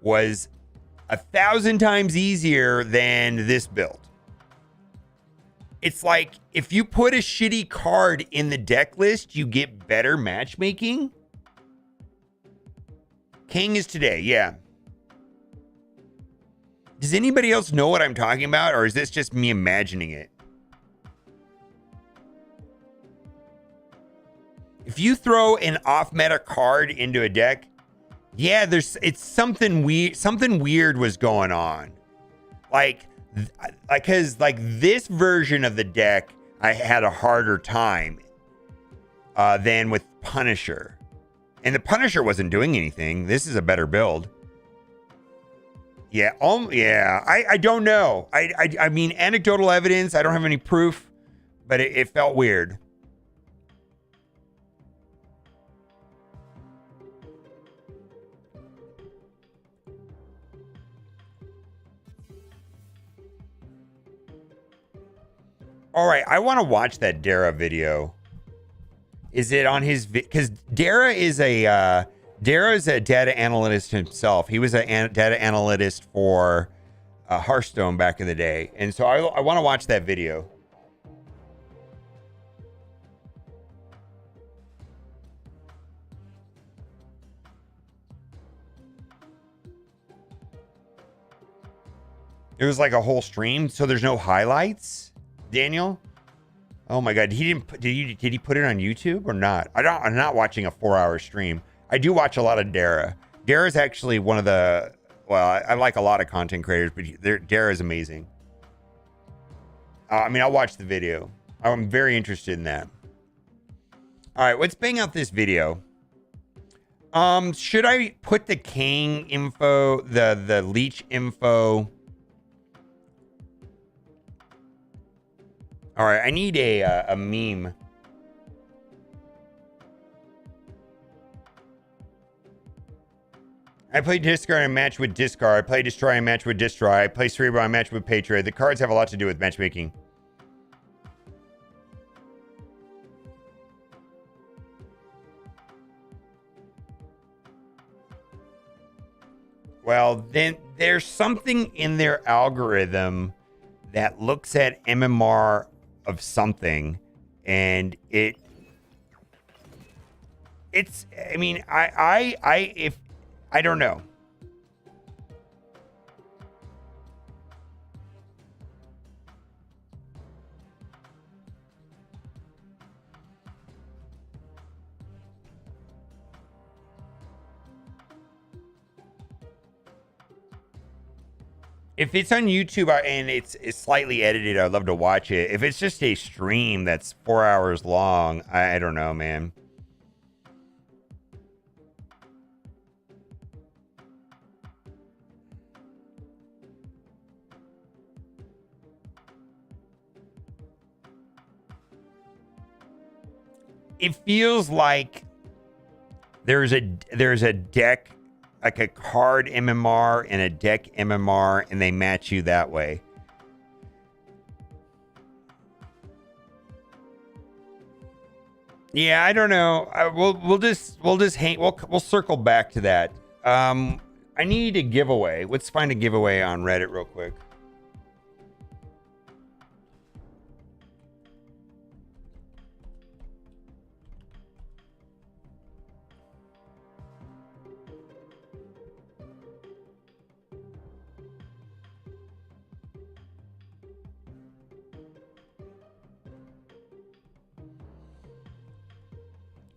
was 1,000 times easier than this build. It's like, if you put a shitty card in the deck list, you get better matchmaking. King is today, yeah. Does anybody else know what I'm talking about, or is this just me imagining it? If you throw an off-meta card into a deck, yeah, it's something weird. Something weird was going on. Because this version of the deck, I had a harder time than with Punisher. And the Punisher wasn't doing anything. This is a better build. Yeah, yeah. I don't know. I mean, anecdotal evidence. I don't have any proof, but it felt weird. All right, I want to watch that Dara video. Is it on his? Because Dara is a data analyst himself. He was a data analyst for Hearthstone back in the day, and so I want to watch that video. It was like a whole stream, so there's no highlights. Daniel, oh my God, did he put it on YouTube or not? I'm not watching a 4-hour stream. I do watch a lot of Dara. Dara's actually one of the, well, I like a lot of content creators, but Dara is amazing. I mean, I'll watch the video. I'm very interested in that. All right, let's bang out this video. Should I put the King info, the Leech info? All right, I need a meme. I play discard and match with discard. I play destroy and match with destroy. I play cerebral and match with patriot. The cards have a lot to do with matchmaking. Well, then there's something in their algorithm that looks at MMR of something, and it's, I mean, I don't know. If it's on YouTube and it's slightly edited, I'd love to watch it. If it's just a stream that's 4 hours long, I don't know, man. It feels like there's a deck, like a card MMR and a deck MMR, and they match you that way. Yeah, I don't know. We'll just hang. We'll circle back to that. I need a giveaway. Let's find a giveaway on Reddit real quick.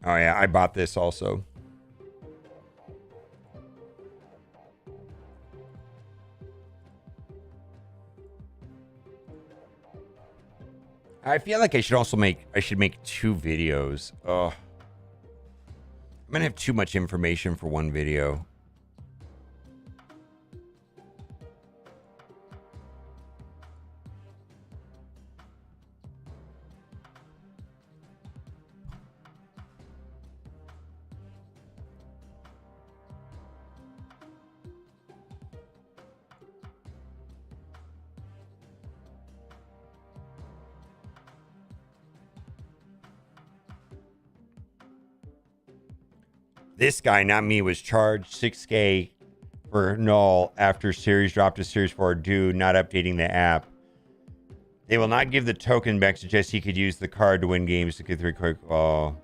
Oh yeah, I bought this also. I feel like I should make 2 videos. Oh, I'm gonna have too much information for one video. This guy, not me, was charged $6K for null after series dropped to series 4 due not updating the app. They will not give the token back. Suggest he could use the card to win games to get 3 quick. Oh.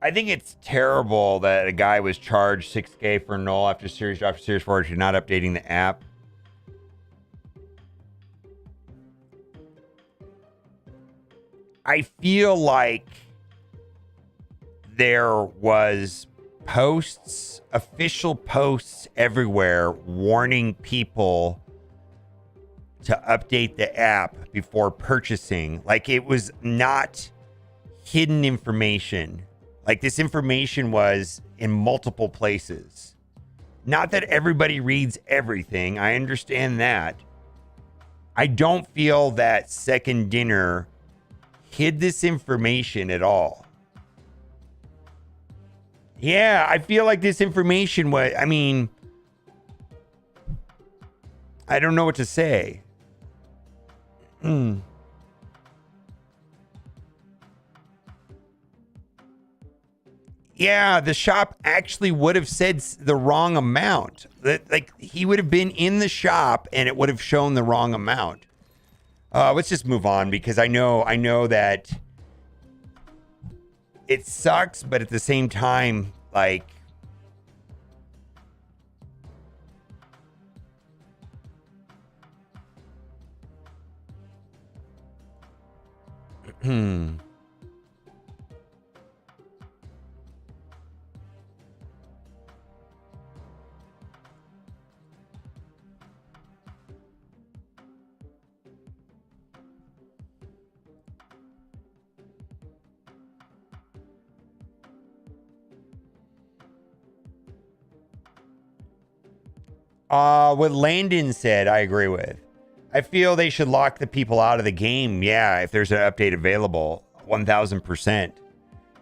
I think it's terrible that a guy was charged $6K for null after series drop to series 4 for not updating the app. I feel like there was posts, official posts everywhere warning people to update the app before purchasing. Like, it was not hidden information. Like, this information was in multiple places. Not that everybody reads everything. I understand that. I don't feel that Second Dinner hid this information at all. Yeah, I feel like this information was, I mean, I don't know what to say. Yeah, the shop actually would have said the wrong amount. Like, he would have been in the shop and it would have shown the wrong amount. Let's just move on, because I know that it sucks, but at the same time, like, what Landon said, I agree with. I feel they should lock the people out of the game. Yeah, if there's an update available, 1000%.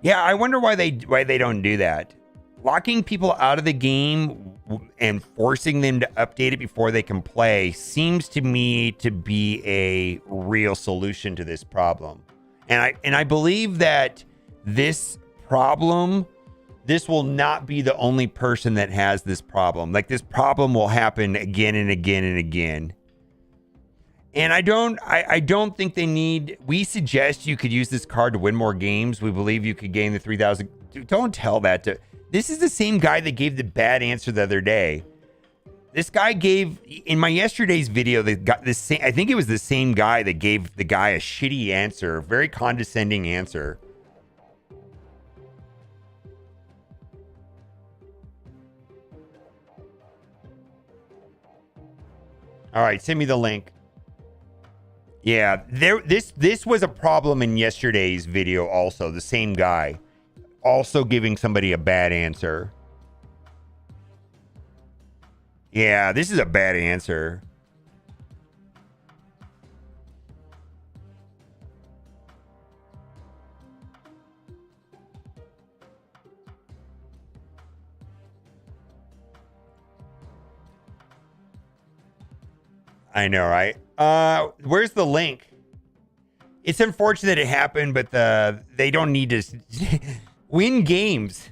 Yeah, I wonder why they don't do that. Locking people out of the game and forcing them to update it before they can play seems to me to be a real solution to this problem. And I believe that this problem, this will not be the only person that has this problem. Like, this problem will happen again and again and again. And I don't think they need. We suggest you could use this card to win more games. We believe you could gain the 3,000. Don't tell that to. This is the same guy that gave the bad answer the other day. This guy gave in my yesterday's video. They got the same. I think it was the same guy that gave the guy a shitty answer, very condescending answer. All right, send me the link. Yeah, this was a problem in yesterday's video also. The same guy also giving somebody a bad answer. Yeah, this is a bad answer. I know, right? Where's the link? It's unfortunate it happened, but they don't need to win games.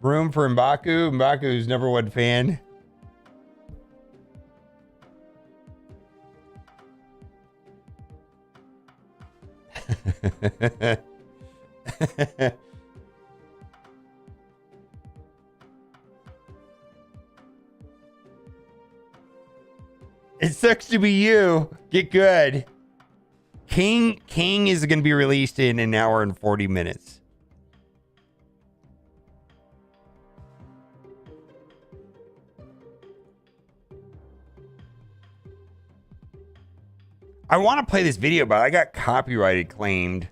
Room for M'Baku. M'Baku's number one fan. It sucks to be you. Get good. King is going to be released in an hour and 40 minutes. I want to play this video, but I got copyrighted claimed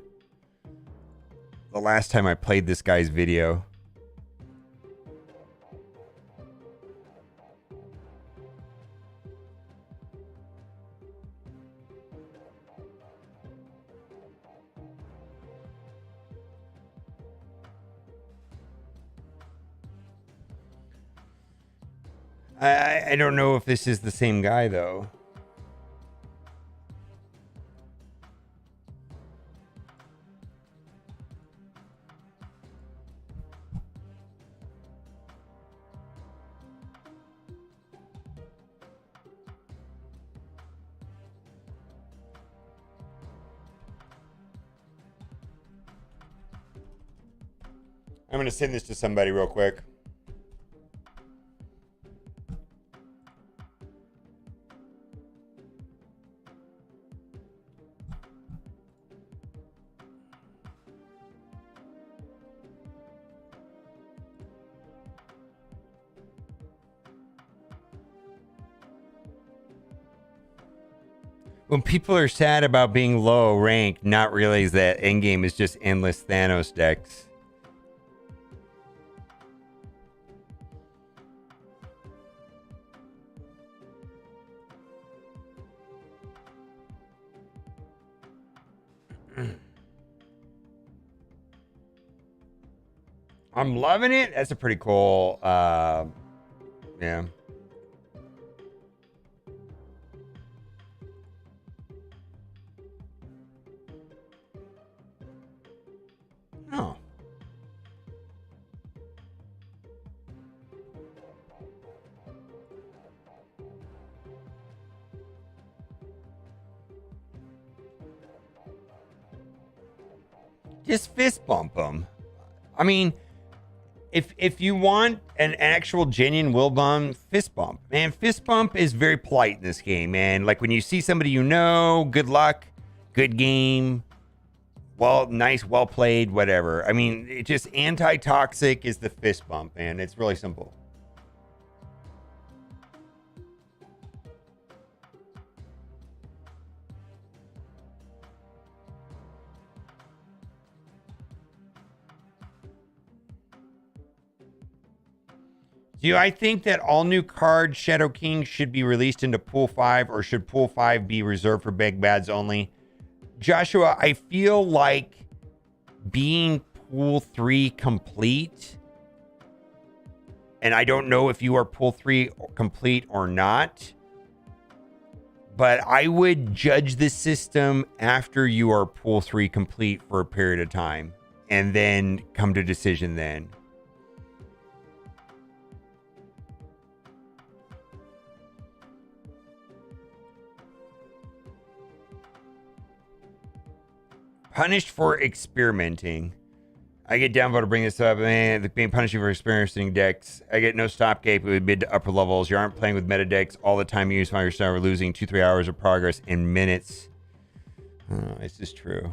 the last time I played this guy's video. I don't know if this is the same guy, though. I'm going to send this to somebody real quick. When people are sad about being low ranked, not realize that endgame is just endless Thanos decks. I'm loving it. That's a pretty cool, yeah. Oh. just fist bump them. I mean, if you want an actual genuine will bump, fist bump. Man, fist bump is very polite in this game, man. Like when you see somebody you know, good luck, good game, well, nice, well played, whatever. I mean, it just anti-toxic is the fist bump, man. It's really simple. Do I think that all new cards Shadow King should be released into Pool 5, or should Pool 5 be reserved for big bads only? Joshua, I feel like being Pool 3 complete, and I don't know if you are Pool 3 complete or not, but I would judge the system after you are Pool 3 complete for a period of time, and then come to decision then. Punished for experimenting. I get downvoted to bring this up. Man, being punished for experiencing decks. I get no stopgap with mid to upper levels. You aren't playing with meta decks all the time. You use find yourself losing 2-3 hours of progress in minutes. Oh, this is true.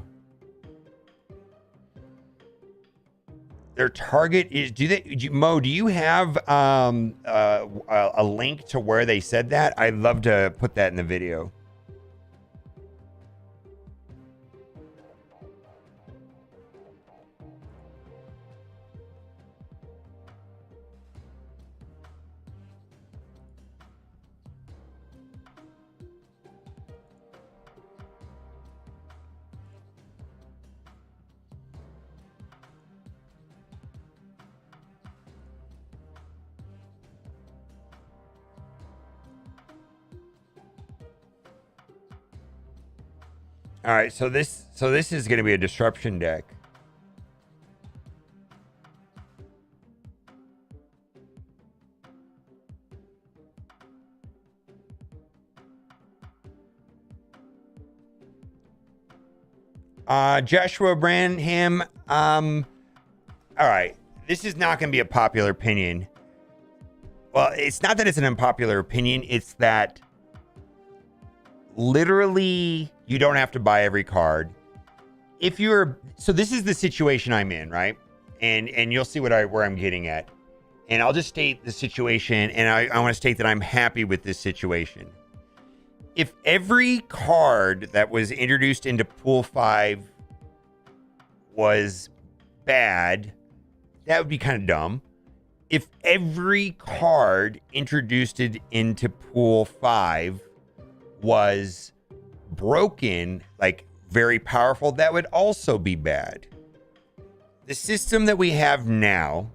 Their target is. Mo, do you have a link to where they said that? I'd love to put that in the video. All right, so this is going to be a disruption deck. Joshua Branham. All right, this is not going to be a popular opinion. Well, it's not that it's an unpopular opinion. It's that literally you don't have to buy every card. If you're, so this is the situation I'm in, right? And you'll see where I'm getting at. And I'll just state the situation, and I want to state that I'm happy with this situation. If every card that was introduced into Pool 5 was bad, that would be kind of dumb. If every card introduced into Pool 5 was broken, like very powerful, that would also be bad. The system that we have now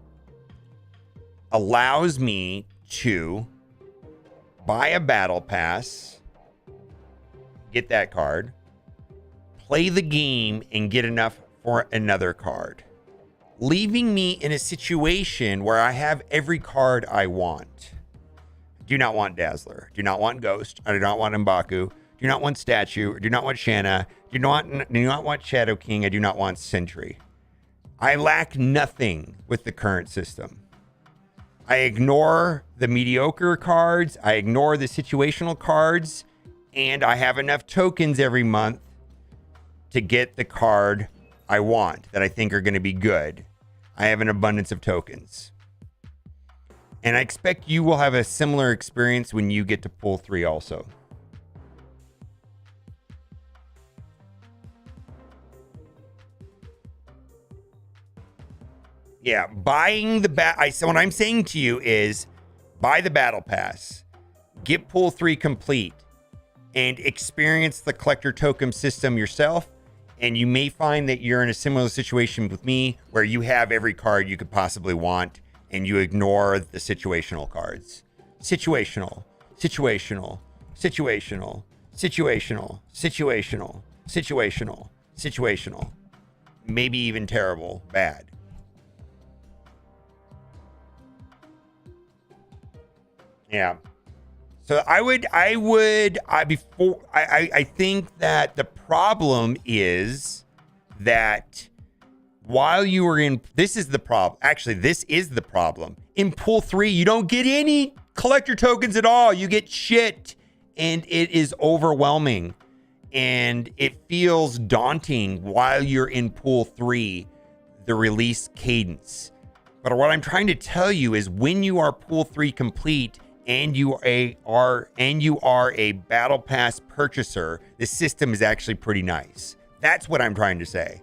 allows me to buy a battle pass, get that card, play the game, and get enough for another card, leaving me in a situation where I have every card I want. Do not want Dazzler. Do not want Ghost. I do not want M'Baku. Do not want Statue. Do not want Shanna. Do not want Shadow King. I do not want Sentry. I lack nothing with the current system. I ignore the mediocre cards. I ignore the situational cards. And I have enough tokens every month to get the card I want that I think are going to be good. I have an abundance of tokens. And I expect you will have a similar experience when you get to Pool 3 also. Yeah, buying the so what I'm saying to you is buy the battle pass, get Pool 3 complete, and experience the collector token system yourself. And you may find that you're in a similar situation with me where you have every card you could possibly want and you ignore the situational cards. Situational, situational, situational, situational, situational, situational, situational. Maybe even terrible, bad. Yeah. So I think that the problem is that while you were in, this is the problem. Actually, this is the problem. In pool 3, you don't get any collector tokens at all. You get shit, and it is overwhelming, and it feels daunting while you're in pool 3, the release cadence. But what I'm trying to tell you is when you are pool 3 complete and you are a battle pass purchaser, the system is actually pretty nice. That's what I'm trying to say.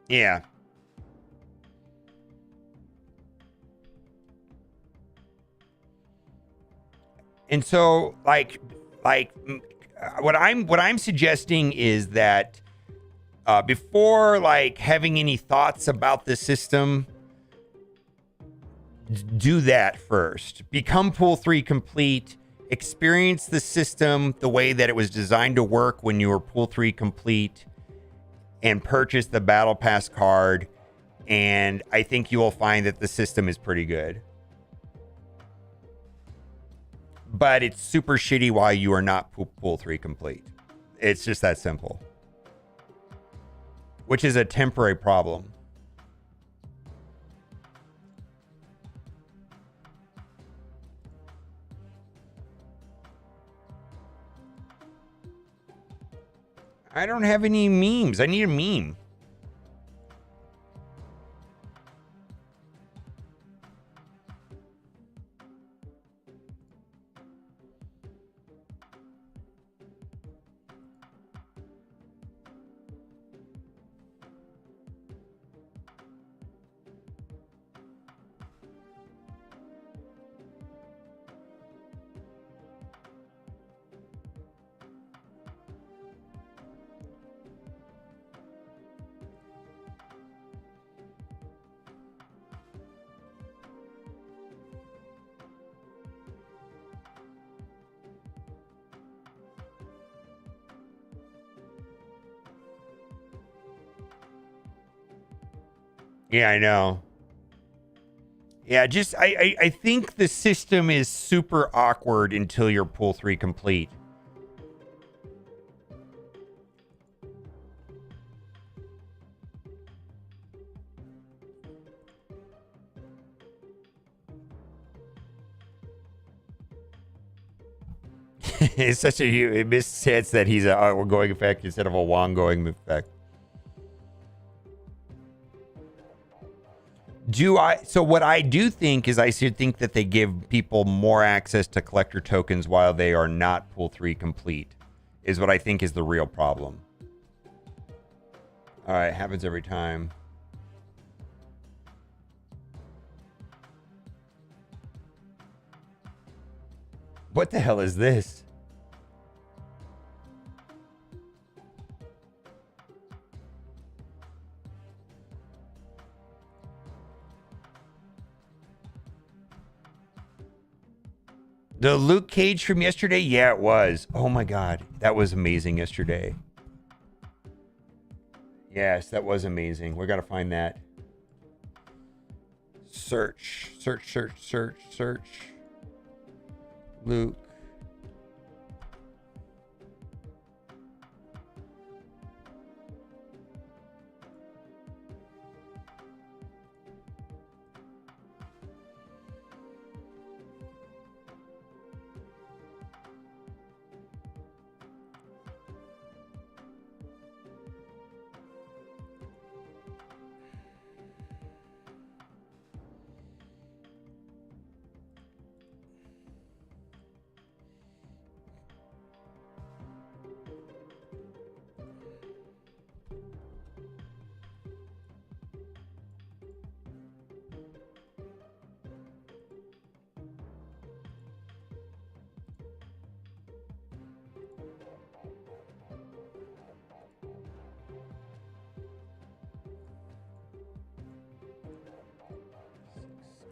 Yeah. And so like what I'm suggesting is that before like having any thoughts about the system, do that first. Become pool 3 complete, experience the system the way that it was designed to work when you were pool 3 complete, and purchase the battle pass card, and I think you will find that the system is pretty good. But it's super shitty while you are not pool 3 complete. It's just that simple. Which is a temporary problem. I don't have any memes. I need a meme. Yeah, I know. Yeah, just I think the system is super awkward until you're pool 3 complete. It's such a it missense that he's a outgoing effect instead of a long-going effect. So what I do think is I should think that they give people more access to collector tokens while they are not pool 3 complete is what I think is the real problem. All right, happens every time. What the hell is this? The Luke Cage from yesterday? Yeah, it was. Oh my God. That was amazing yesterday. Yes, that was amazing. We got to find that. Search. Luke.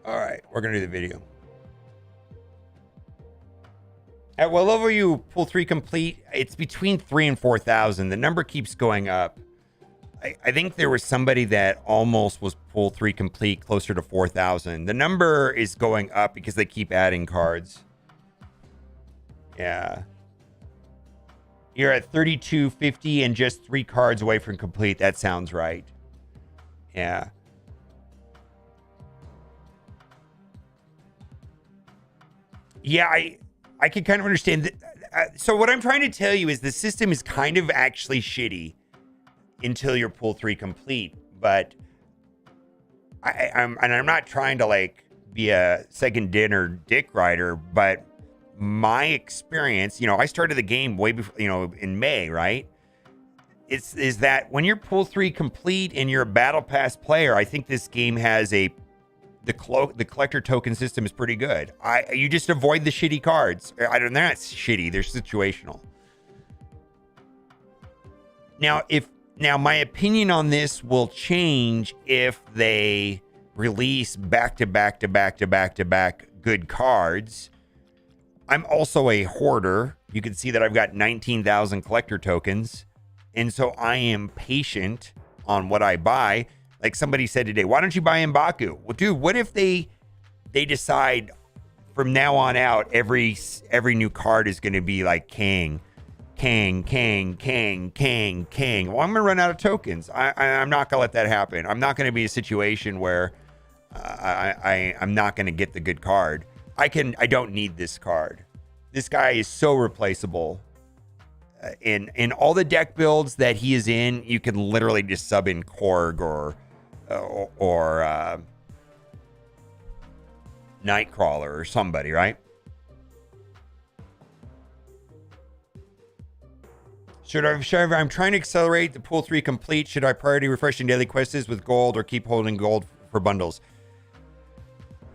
All right, we're gonna do the video. At what level you pull 3 complete? It's between 3 and 4,000. The number keeps going up. I think there was somebody that almost was pull 3 complete, closer to 4,000. The number is going up because they keep adding cards. Yeah. You're at 3250 and just 3 cards away from complete. That sounds right. Yeah. Yeah, I can kind of understand that. So what I'm trying to tell you is the system is kind of actually shitty until you're pull 3 complete. But I'm not trying to like be a second dinner dick rider, but my experience, you know, I started the game way before, you know, in May, right? Is that when you're pull 3 complete and you're a battle pass player, I think this game has the collector token system is pretty good. You just avoid the shitty cards. They're not shitty, they're situational. Now my opinion on this will change if they release back to back good cards. I'm also a hoarder. You can see that I've got 19,000 collector tokens. And so I am patient on what I buy. Like somebody said today, why don't you buy M'Baku? Well, dude, what if they decide from now on out, every new card is going to be like Kang. Well, I'm going to run out of tokens. I'm not going to let that happen. I'm not going to be a situation where I'm not going to get the good card. I don't need this card. This guy is so replaceable. In all the deck builds that he is in, you can literally just sub in Korg or Nightcrawler or somebody, right? I'm trying to accelerate the pool 3 complete. Should I priority refreshing daily quests with gold or keep holding gold for bundles?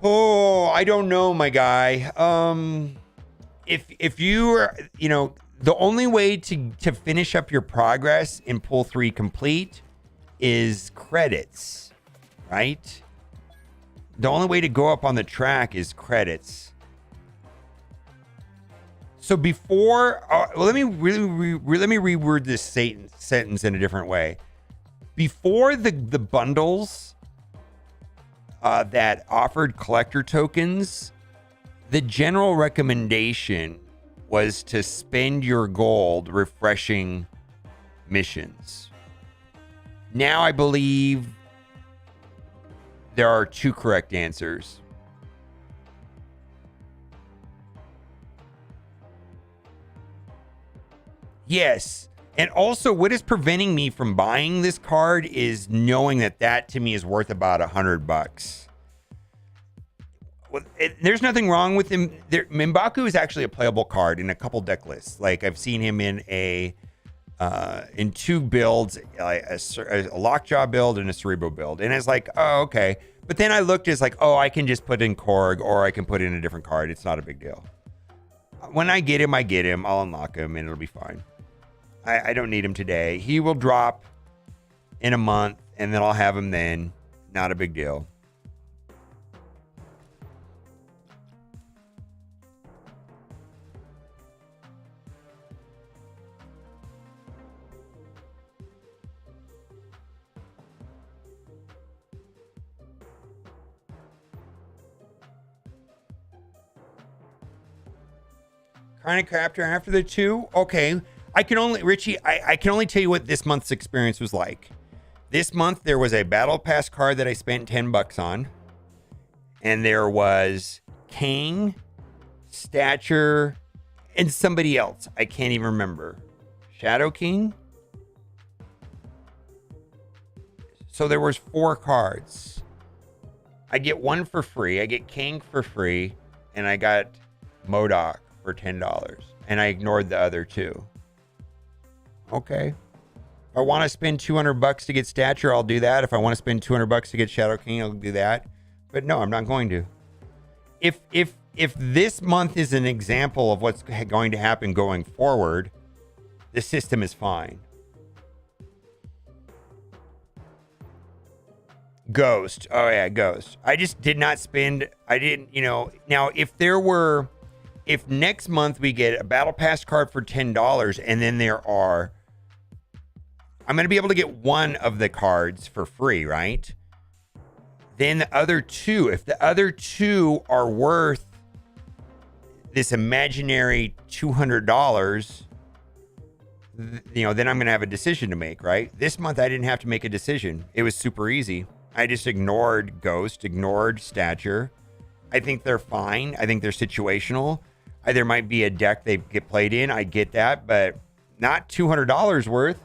Oh, I don't know, my guy. If you are, you know, the only way to finish up your progress in pool 3 complete is credits, right? The only way to go up on the track is credits. So before, let me reword this sentence in a different way. Before the bundles that offered collector tokens, the general recommendation was to spend your gold refreshing missions. Now I believe there are 2 correct answers. Yes. And also what is preventing me from buying this card is knowing that to me is worth about $100. Well, there's nothing wrong with him. M'Baku is actually a playable card in a couple deck lists. Like I've seen him in in 2 builds, like a Lockjaw build and a Cerebro build. And it's like, oh, okay. But then I looked, it's like, oh, I can just put in Korg or I can put in a different card. It's not a big deal. When I get him, I'll unlock him and it'll be fine. I don't need him today. He will drop in a month and then I'll have him then. Not a big deal. Kind of Crafter after the 2. Okay. I can only tell you what this month's experience was like. This month, there was a Battle Pass card that I spent $10 on. And there was King, Stature, and somebody else. I can't even remember. Shadow King? So there was 4 cards. I get 1 for free. I get King for free. And I got MODOK for $10. And I ignored the other 2. Okay. If I want to spend $200 to get Stature, I'll do that. If I want to spend $200 to get Shadow King, I'll do that. But no, I'm not going to. If this month is an example of what's going to happen going forward, the system is fine. Ghost. Oh yeah, Ghost. I just did not spend. I didn't. You know. Now, if next month we get a Battle Pass card for $10, and then there are I'm going to be able to get one of the cards for free, right? Then the other two, if the other two are worth this imaginary $200, you know, then I'm going to have a decision to make, right? This month, I didn't have to make a decision. It was super easy. I just ignored Ghost, ignored Stature. I think they're fine. I think they're situational. There might be a deck they get played in. I get that, but not $200 worth.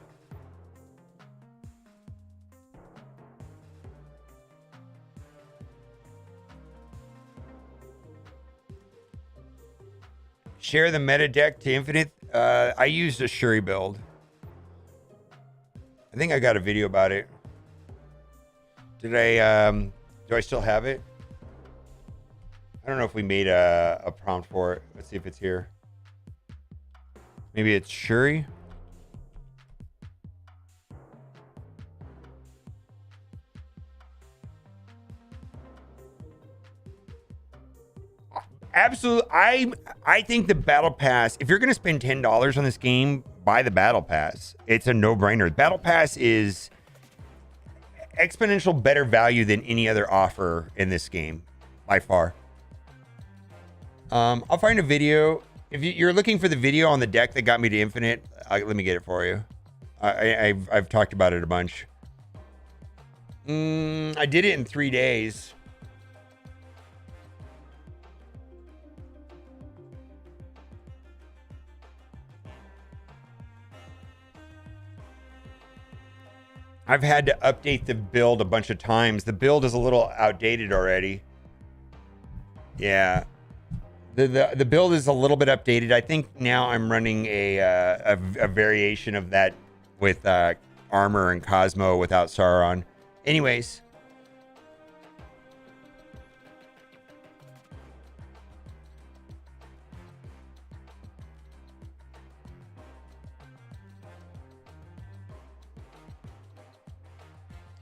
Share the meta deck to infinite. I used a SHURI build. I think I got a video about it. Did I, do I still have it? I don't know if we made a prompt for it. Let's see if it's here. Maybe it's SHURI. Absolutely. I think the battle pass, if you're going to spend $10 on this game, buy the battle pass. It's a no-brainer. Battle pass is exponential better value than any other offer in this game by far. I'll find a video. If you're looking for the video on the deck that got me to infinite, let me get it for you. I've talked about it a bunch. I did it in 3 days. I've had to update the build a bunch of times. The build is a little outdated already. Yeah. The build is a little bit updated. I think now I'm running a variation of that with Armor and Cosmo without Sauron. Anyways.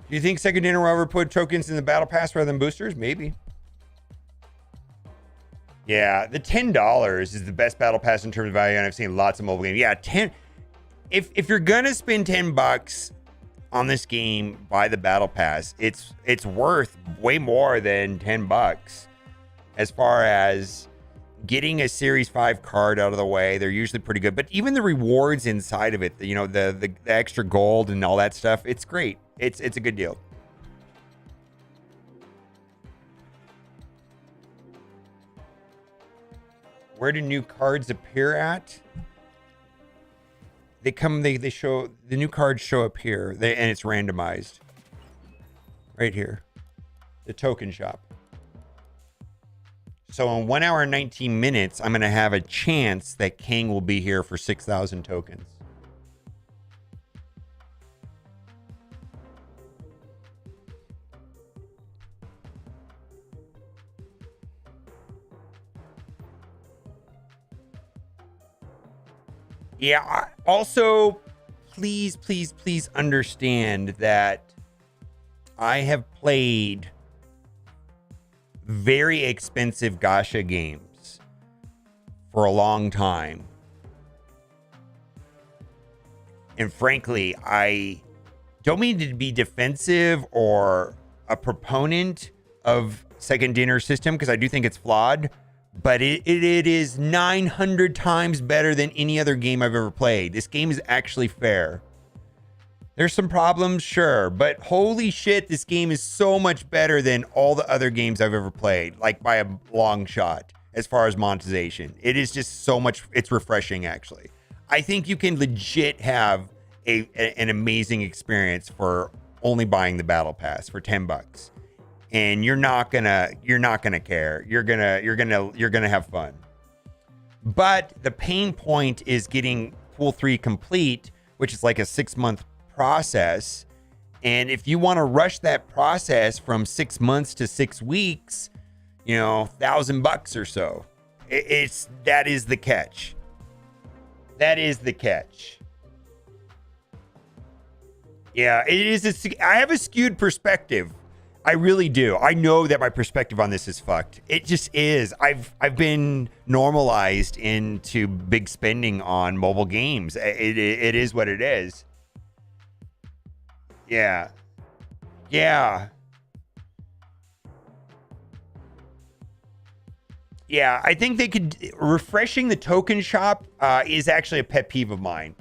Do you think Second Dinner will ever put tokens in the battle pass rather than boosters? Maybe. Yeah, the $10 is the best battle pass in terms of value, and I've seen lots of mobile games. Yeah, 10. If you're gonna spend $10 on this game, buy the battle pass. It's worth way more than $10 as far as getting a Series 5 card out of the way. They're usually pretty good, but even the rewards inside of it, you know, the extra gold and all that stuff, it's great. It's a good deal. Where do new cards appear at? They show, the new cards show up here, and it's randomized. Right here. The token shop. So in 1 hour and 19 minutes, I'm going to have a chance that King will be here for 6,000 tokens. Yeah, also, please understand that I have played very expensive gacha games for a long time. And frankly, I don't mean to be defensive or a proponent of Second Dinner system, because I do think it's flawed. But it is 900 times better than any other game I've ever played. This game is actually fair. There's some problems, sure, but holy shit, this game is so much better than all the other games I've ever played, like by a long shot, as far as monetization. It is just so much, it's refreshing, actually. I think you can legit have an amazing experience for only buying the battle pass for $10. And you're not gonna care. You're gonna have fun. But the pain point is getting Pool 3 complete, which is like a 6-month process. And if you want to rush that process from 6 months to 6 weeks, you know, $1,000 or so. That is the catch. That is the catch. Yeah, it is. I have a skewed perspective. I really do. I know that my perspective on this is fucked. It just is. I've been normalized into big spending on mobile games. It is what it is. Yeah. Yeah. Yeah, I think they could. Refreshing the token shop is actually a pet peeve of mine.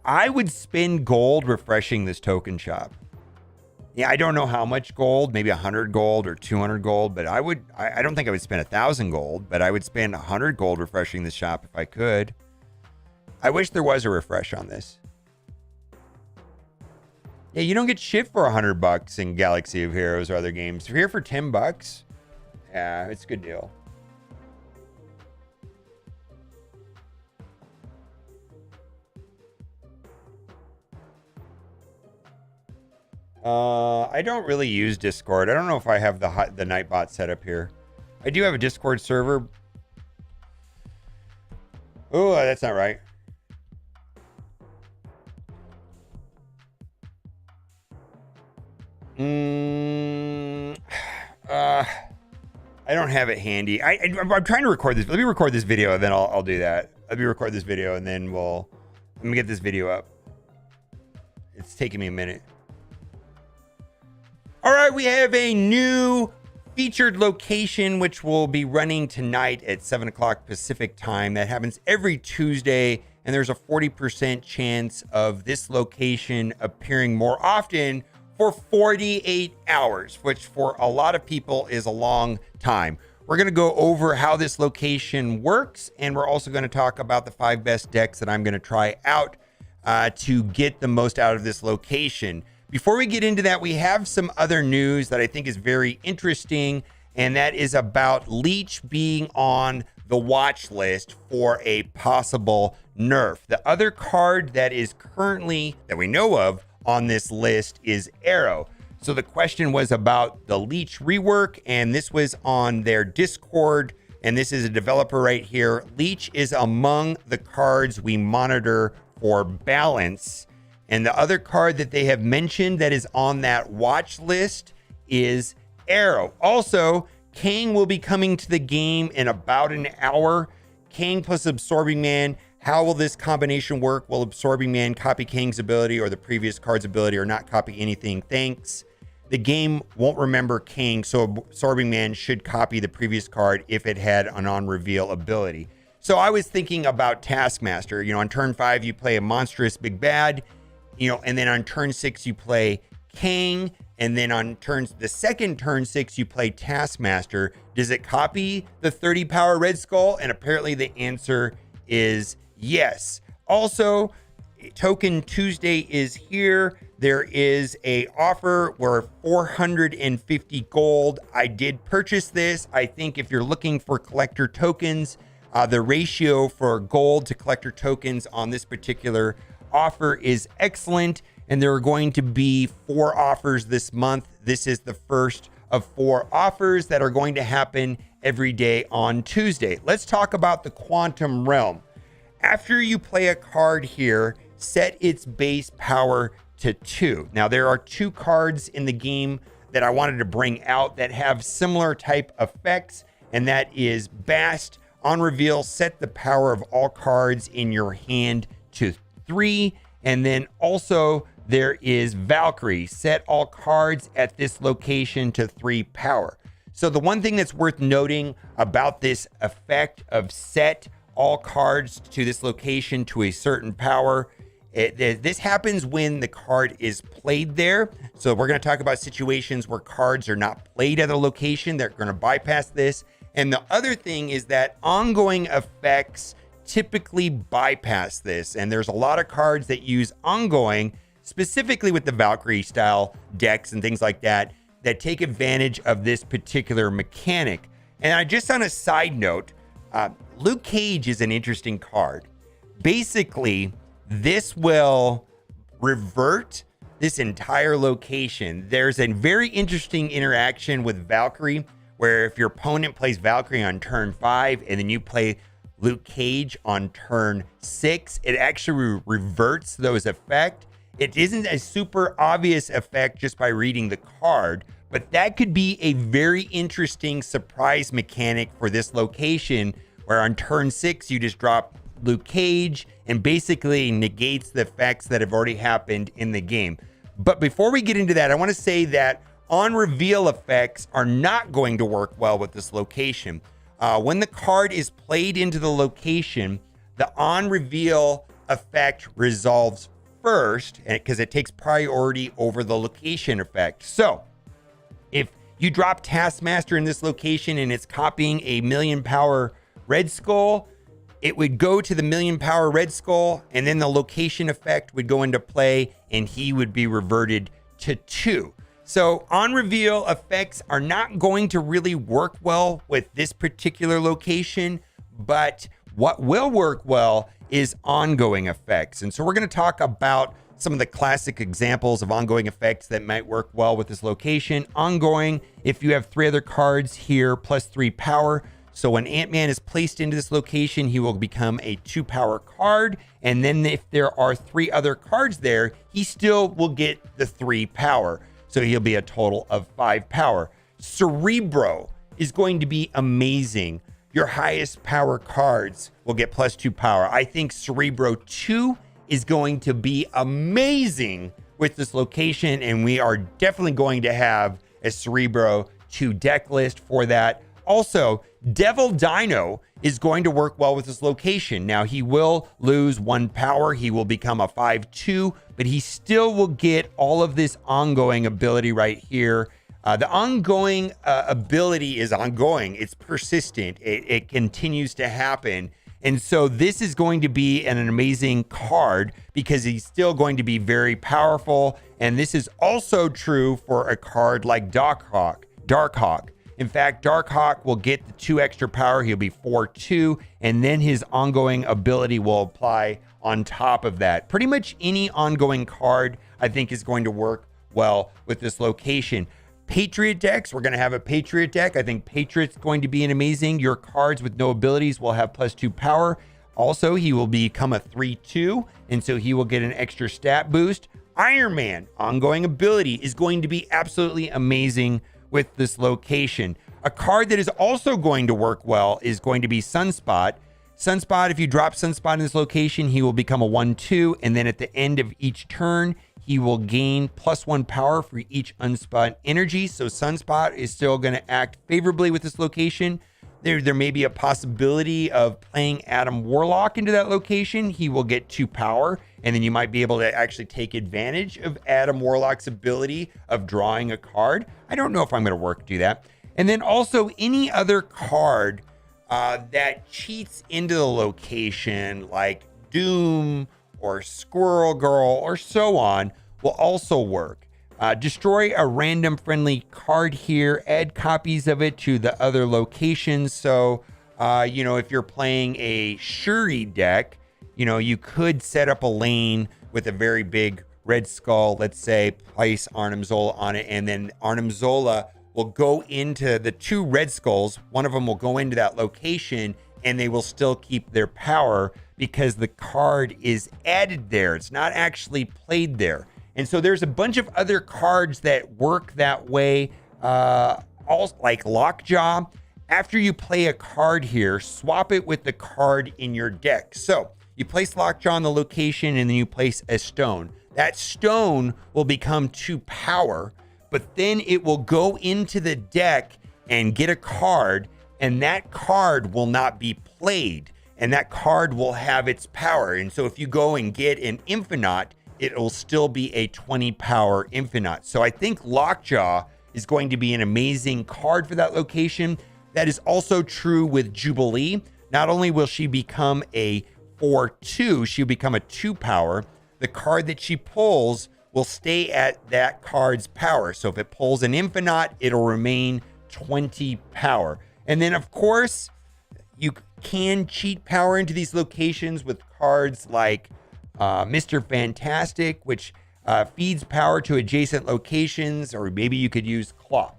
I would spend gold refreshing this token shop. Yeah, I don't know how much gold, maybe 100 gold or 200 gold, but I don't think I would spend 1,000 gold, but I would spend 100 gold refreshing the shop if I could. I wish there was a refresh on this. Yeah, you don't get shit for $100 in Galaxy of Heroes or other games. If you're here for $10, yeah, it's a good deal. I don't really use Discord. I don't know if I have the Nightbot set up here. I do have a Discord server. Oh, that's not right. I don't have it handy. I'm trying to record this. Let me record this video and then I'll do that. Let me record this video and then let me get this video up. It's taking me a minute. All right, we have a new featured location, which will be running tonight at 7 o'clock Pacific time. That happens every Tuesday, and there's a 40% chance of this location appearing more often for 48 hours, which for a lot of people is a long time. We're going to go over how this location works, and we're also going to talk about the 5 best decks that I'm going to try out to get the most out of this location. Before we get into that, we have some other news that I think is very interesting, and that is about Leech being on the watch list for a possible nerf. The other card that is currently, that we know of, on this list is Arrow. So the question was about the Leech rework, and this was on their Discord, and this is a developer right here. Leech is among the cards we monitor for balance. And the other card that they have mentioned that is on that watch list is Arrow. Also, Kang will be coming to the game in about an hour. Kang plus Absorbing Man. How will this combination work? Will Absorbing Man copy Kang's ability or the previous card's ability or not copy anything? Thanks. The game won't remember Kang, so Absorbing Man should copy the previous card if it had an on-reveal ability. So I was thinking about Taskmaster. You know, on turn 5, you play a monstrous big bad. You know, and then on turn 6, you play Kang. And then on the second turn 6, you play Taskmaster. Does it copy the 30 power Red Skull? And apparently the answer is yes. Also, Token Tuesday is here. There is a offer where 450 gold. I did purchase this. I think if you're looking for collector tokens, the ratio for gold to collector tokens on this particular offer is excellent, and there are going to be 4 offers this month. This is the first of 4 offers that are going to happen every day on Tuesday. Let's talk about the Quantum Realm. After you play a card here, set its base power to 2. Now, there are 2 cards in the game that I wanted to bring out that have similar type effects, and that is Bast. On reveal, set the power of all cards in your hand to 3, and then also there is Valkyrie. Set all cards at this location to 3 power. So the one thing that's worth noting about this effect of set all cards to this location to a certain power, this happens when the card is played there. So we're going to talk about situations where cards are not played at a location. They're going to bypass this. And the other thing is that ongoing effects typically bypass this, and there's a lot of cards that use ongoing, specifically with the Valkyrie style decks and things like that, that take advantage of this particular mechanic. And I just, on a side note, Luke Cage is an interesting card. Basically, this will revert this entire location. There's a very interesting interaction with Valkyrie, where if your opponent plays Valkyrie on turn 5 and then you play Luke Cage on turn 6, it actually reverts those effects. It isn't a super obvious effect just by reading the card, but that could be a very interesting surprise mechanic for this location, where on turn 6 you just drop Luke Cage and basically negates the effects that have already happened in the game. But before we get into that, I want to say that on reveal effects are not going to work well with this location. When the card is played into the location, the on reveal effect resolves first, because it takes priority over the location effect. So if you drop Taskmaster in this location and it's copying a 1,000,000 power Red Skull, it would go to the 1,000,000 power Red Skull, and then the location effect would go into play and he would be reverted to 2. So on reveal effects are not going to really work well with this particular location, but what will work well is ongoing effects. And so we're going to talk about some of the classic examples of ongoing effects that might work well with this location. Ongoing, if you have 3 other cards here, plus 3 power. So when Ant-Man is placed into this location, he will become a 2 power card. And then if there are 3 other cards there, he still will get the 3 power. So he'll be a total of 5 power. Cerebro is going to be amazing. Your highest power cards will get plus 2 power. I think Cerebro 2 is going to be amazing with this location, and we are definitely going to have a Cerebro 2 deck list for that. Also, Devil Dino is going to work well with this location. Now, he will lose 1 power. He will become a 5/2, but he still will get all of this ongoing ability right here. The ongoing ability is ongoing. It's persistent. It continues to happen. And so this is going to be an amazing card because he's still going to be very powerful. And this is also true for a card like Darkhawk. In fact, Darkhawk will get the 2 extra power. He'll be 4/2. And then his ongoing ability will apply on top of that. Pretty much any ongoing card, I think, is going to work well with this location. Patriot decks, we're going to have a Patriot deck. I think Patriot's going to be an amazing. Your cards with no abilities will have plus 2 power. Also, he will become a 3/2, and so he will get an extra stat boost. Iron Man, ongoing ability, is going to be absolutely amazing with this location. A card that is also going to work well is going to be Sunspot. Sunspot, if you drop Sunspot in this location, he will become a 1/2, and then at the end of each turn, he will gain plus 1 power for each unspent energy. So Sunspot is still going to act favorably with this location. There may be a possibility of playing Adam Warlock into that location. He will get 2 power, and then you might be able to actually take advantage of Adam Warlock's ability of drawing a card. I don't know if I'm going to do that. And then also any other card that cheats into the location, like Doom or Squirrel Girl or so on, will also work. Destroy a random friendly card here, add copies of it to the other locations. So, if you're playing a SHURI deck, you could set up a lane with a very big Red Skull, let's say, place Arnim Zola on it, and then Arnim Zola will go into the 2 Red Skulls. One of them will go into that location, and they will still keep their power because the card is added there. It's not actually played there. And so there's a bunch of other cards that work that way, also like Lockjaw. After you play a card here, swap it with the card in your deck. So you place Lockjaw on the location, and then you place a stone. That stone will become 2 power, but then it will go into the deck and get a card, and that card will not be played, and that card will have its power. And so if you go and get an Infinite, it will still be a 20 power Infinite. So I think Lockjaw is going to be an amazing card for that location. That is also true with Jubilee. Not only will she become a 4/2, she'll become a 2 power. The card that she pulls will stay at that card's power. So if it pulls an Infinite, it'll remain 20 power. And then, of course, you can cheat power into these locations with cards like Mr. Fantastic, which feeds power to adjacent locations, or maybe you could use Claw.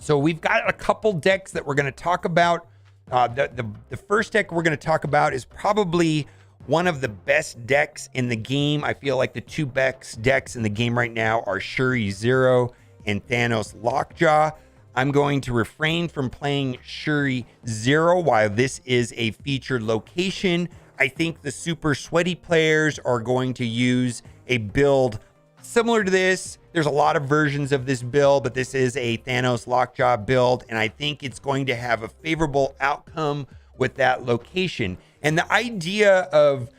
So we've got a couple decks that we're going to talk about. The first deck we're going to talk about is probably one of the best decks in the game. I feel like the 2 best decks in the game right now are SHURI Zero and Thanos Lockjaw. I'm going to refrain from playing SHURI Zero while this is a featured location. I think the super sweaty players are going to use a build similar to this. There's a lot of versions of this build, but this is a Thanos Lockjaw build, and I think it's going to have a favorable outcome with that location. And the idea of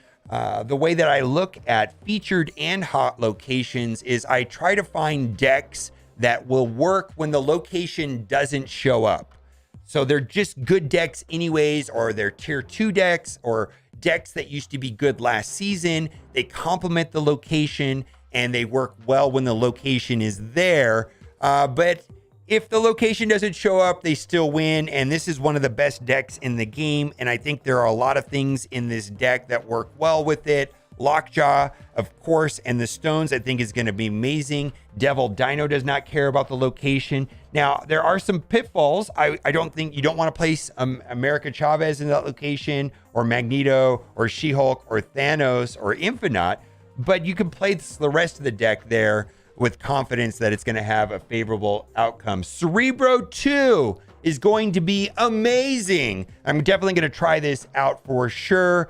the way that I look at featured and hot locations is I try to find decks that will work when the location doesn't show up. So they're just good decks anyways, or they're tier 2 decks or decks that used to be good last season. They complement the location and they work well when the location is there. But if the location doesn't show up, they still win. And this is one of the best decks in the game. And I think there are a lot of things in this deck that work well with it. Lockjaw, of course, and the stones I think is going to be amazing. Devil Dino does not care about the location. Now, there are some pitfalls. I don't think you don't want to place America Chavez in that location, or Magneto, or She-Hulk, or Thanos, or Infinite, but you can play the rest of the deck there with confidence that it's going to have a favorable outcome. Cerebro 2 is going to be amazing. I'm definitely going to try this out for sure.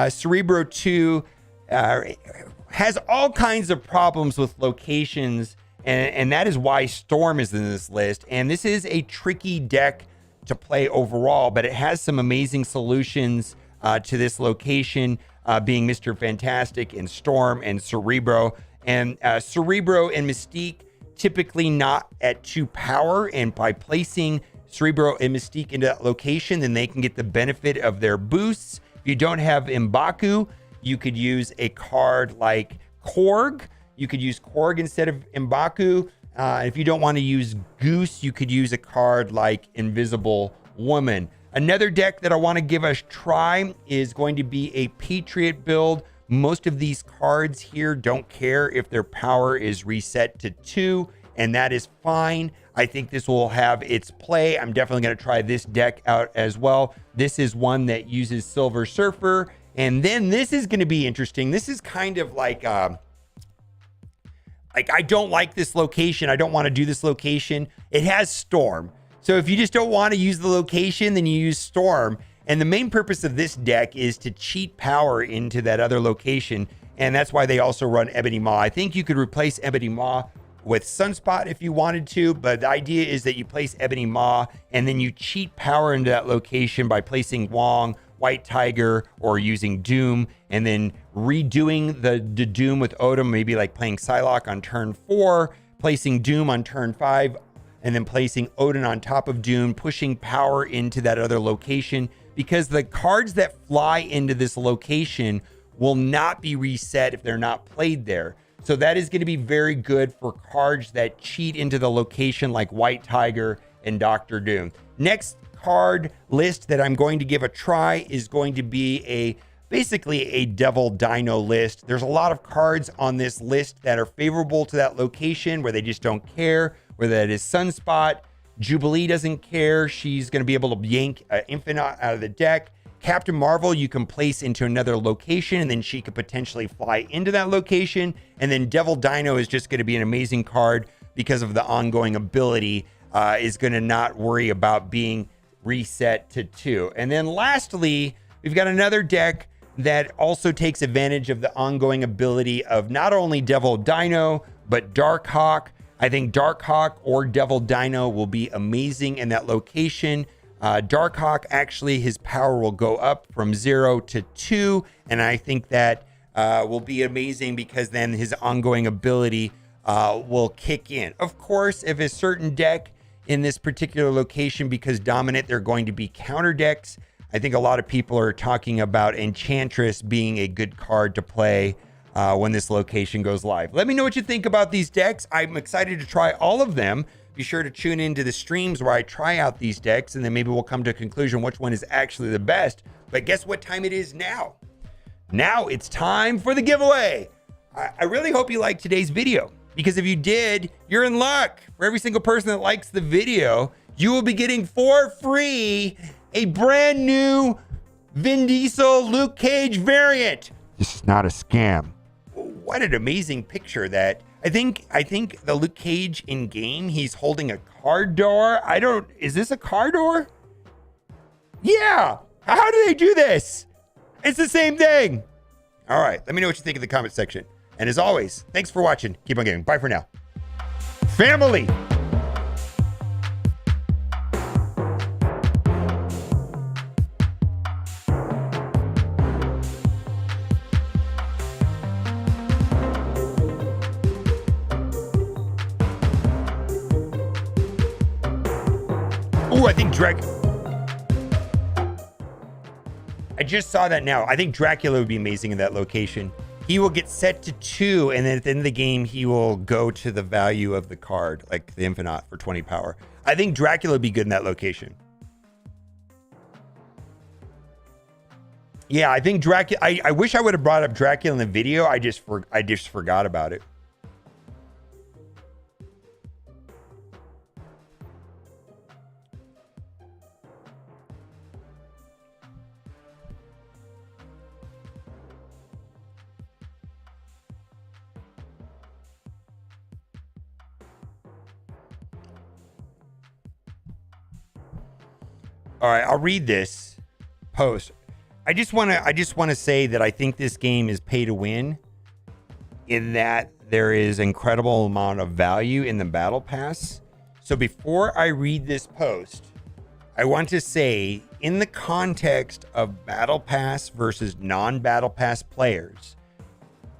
Cerebro 2 has all kinds of problems with locations, and that is why Storm is in this list. And this is a tricky deck to play overall, but it has some amazing solutions to this location, being Mr. Fantastic and Storm and Cerebro. And Cerebro and Mystique typically not at 2 power, and by placing Cerebro and Mystique into that location, then they can get the benefit of their boosts. If you don't have M'Baku, you could use a card like Korg. You could use Korg instead of M'Baku. If you don't want to use Goose, you could use a card like Invisible Woman. Another deck that I want to give a try is going to be a Patriot build. Most of these cards here don't care if their power is reset to 2, and that is fine. I think this will have its play. I'm definitely going to try this deck out as well. This is one that uses Silver Surfer. And then this is going to be interesting. This is kind of like I don't like this location. I don't want to do this location. It has Storm. So if you just don't want to use the location, then you use Storm. And the main purpose of this deck is to cheat power into that other location. And that's why they also run Ebony Maw. I think you could replace Ebony Maw with Sunspot if you wanted to, but the idea is that you place Ebony Maw and then you cheat power into that location by placing Wong, White Tiger, or using Doom, and then redoing the Doom with Odin, maybe like playing Psylocke on turn 4, placing Doom on turn 5, and then placing Odin on top of Doom, pushing power into that other location, because the cards that fly into this location will not be reset if they're not played there. So that is going to be very good for cards that cheat into the location like White Tiger and Dr. Doom. Next card list that I'm going to give a try is going to be basically a Devil Dino list. There's a lot of cards on this list that are favorable to that location where they just don't care, whether that is Sunspot. Jubilee doesn't care. She's going to be able to yank Infinite out of the deck. Captain Marvel, you can place into another location, and then she could potentially fly into that location. And then Devil Dino is just going to be an amazing card because of the ongoing ability, is going to not worry about being reset to 2. And then lastly, we've got another deck that also takes advantage of the ongoing ability of not only Devil Dino, but Darkhawk. I think Darkhawk or Devil Dino will be amazing in that location. Darkhawk, actually, his power will go up from 0 to 2. And I think that will be amazing because then his ongoing ability will kick in. Of course, if a certain deck in this particular location because dominant, they're going to be counter decks. I think a lot of people are talking about Enchantress being a good card to play when this location goes live. Let me know what you think about these decks. I'm excited to try all of them. Be sure to tune into the streams where I try out these decks, and then maybe we'll come to a conclusion which one is actually the best. But guess what time it is now? Now it's time for the giveaway. I really hope you liked today's video, because if you did, you're in luck. For every single person that likes the video, you will be getting for free a brand new Vin Diesel Luke Cage variant. This is not a scam. What an amazing picture that I think the Luke Cage in game, he's holding a car door. Is this a car door? Yeah. How do they do this? It's the same thing. All right. Let me know what you think in the comment section. And as always, thanks for watching. Keep on gaming. Bye for now. Family. Ooh, I think I just saw that now. I think Dracula would be amazing in that location. He will get set to 2, and then at the end of the game, he will go to the value of the card, like the Infinite for 20 power. I think Dracula would be good in that location. Yeah, I think Dracula. I wish I would have brought up Dracula in the video. I just forgot about it. All right, I'll read this post. I just want to say that I think this game is pay to win in that there is incredible amount of value in the battle pass. So before I read this post, I want to say in the context of battle pass versus non-battle pass players,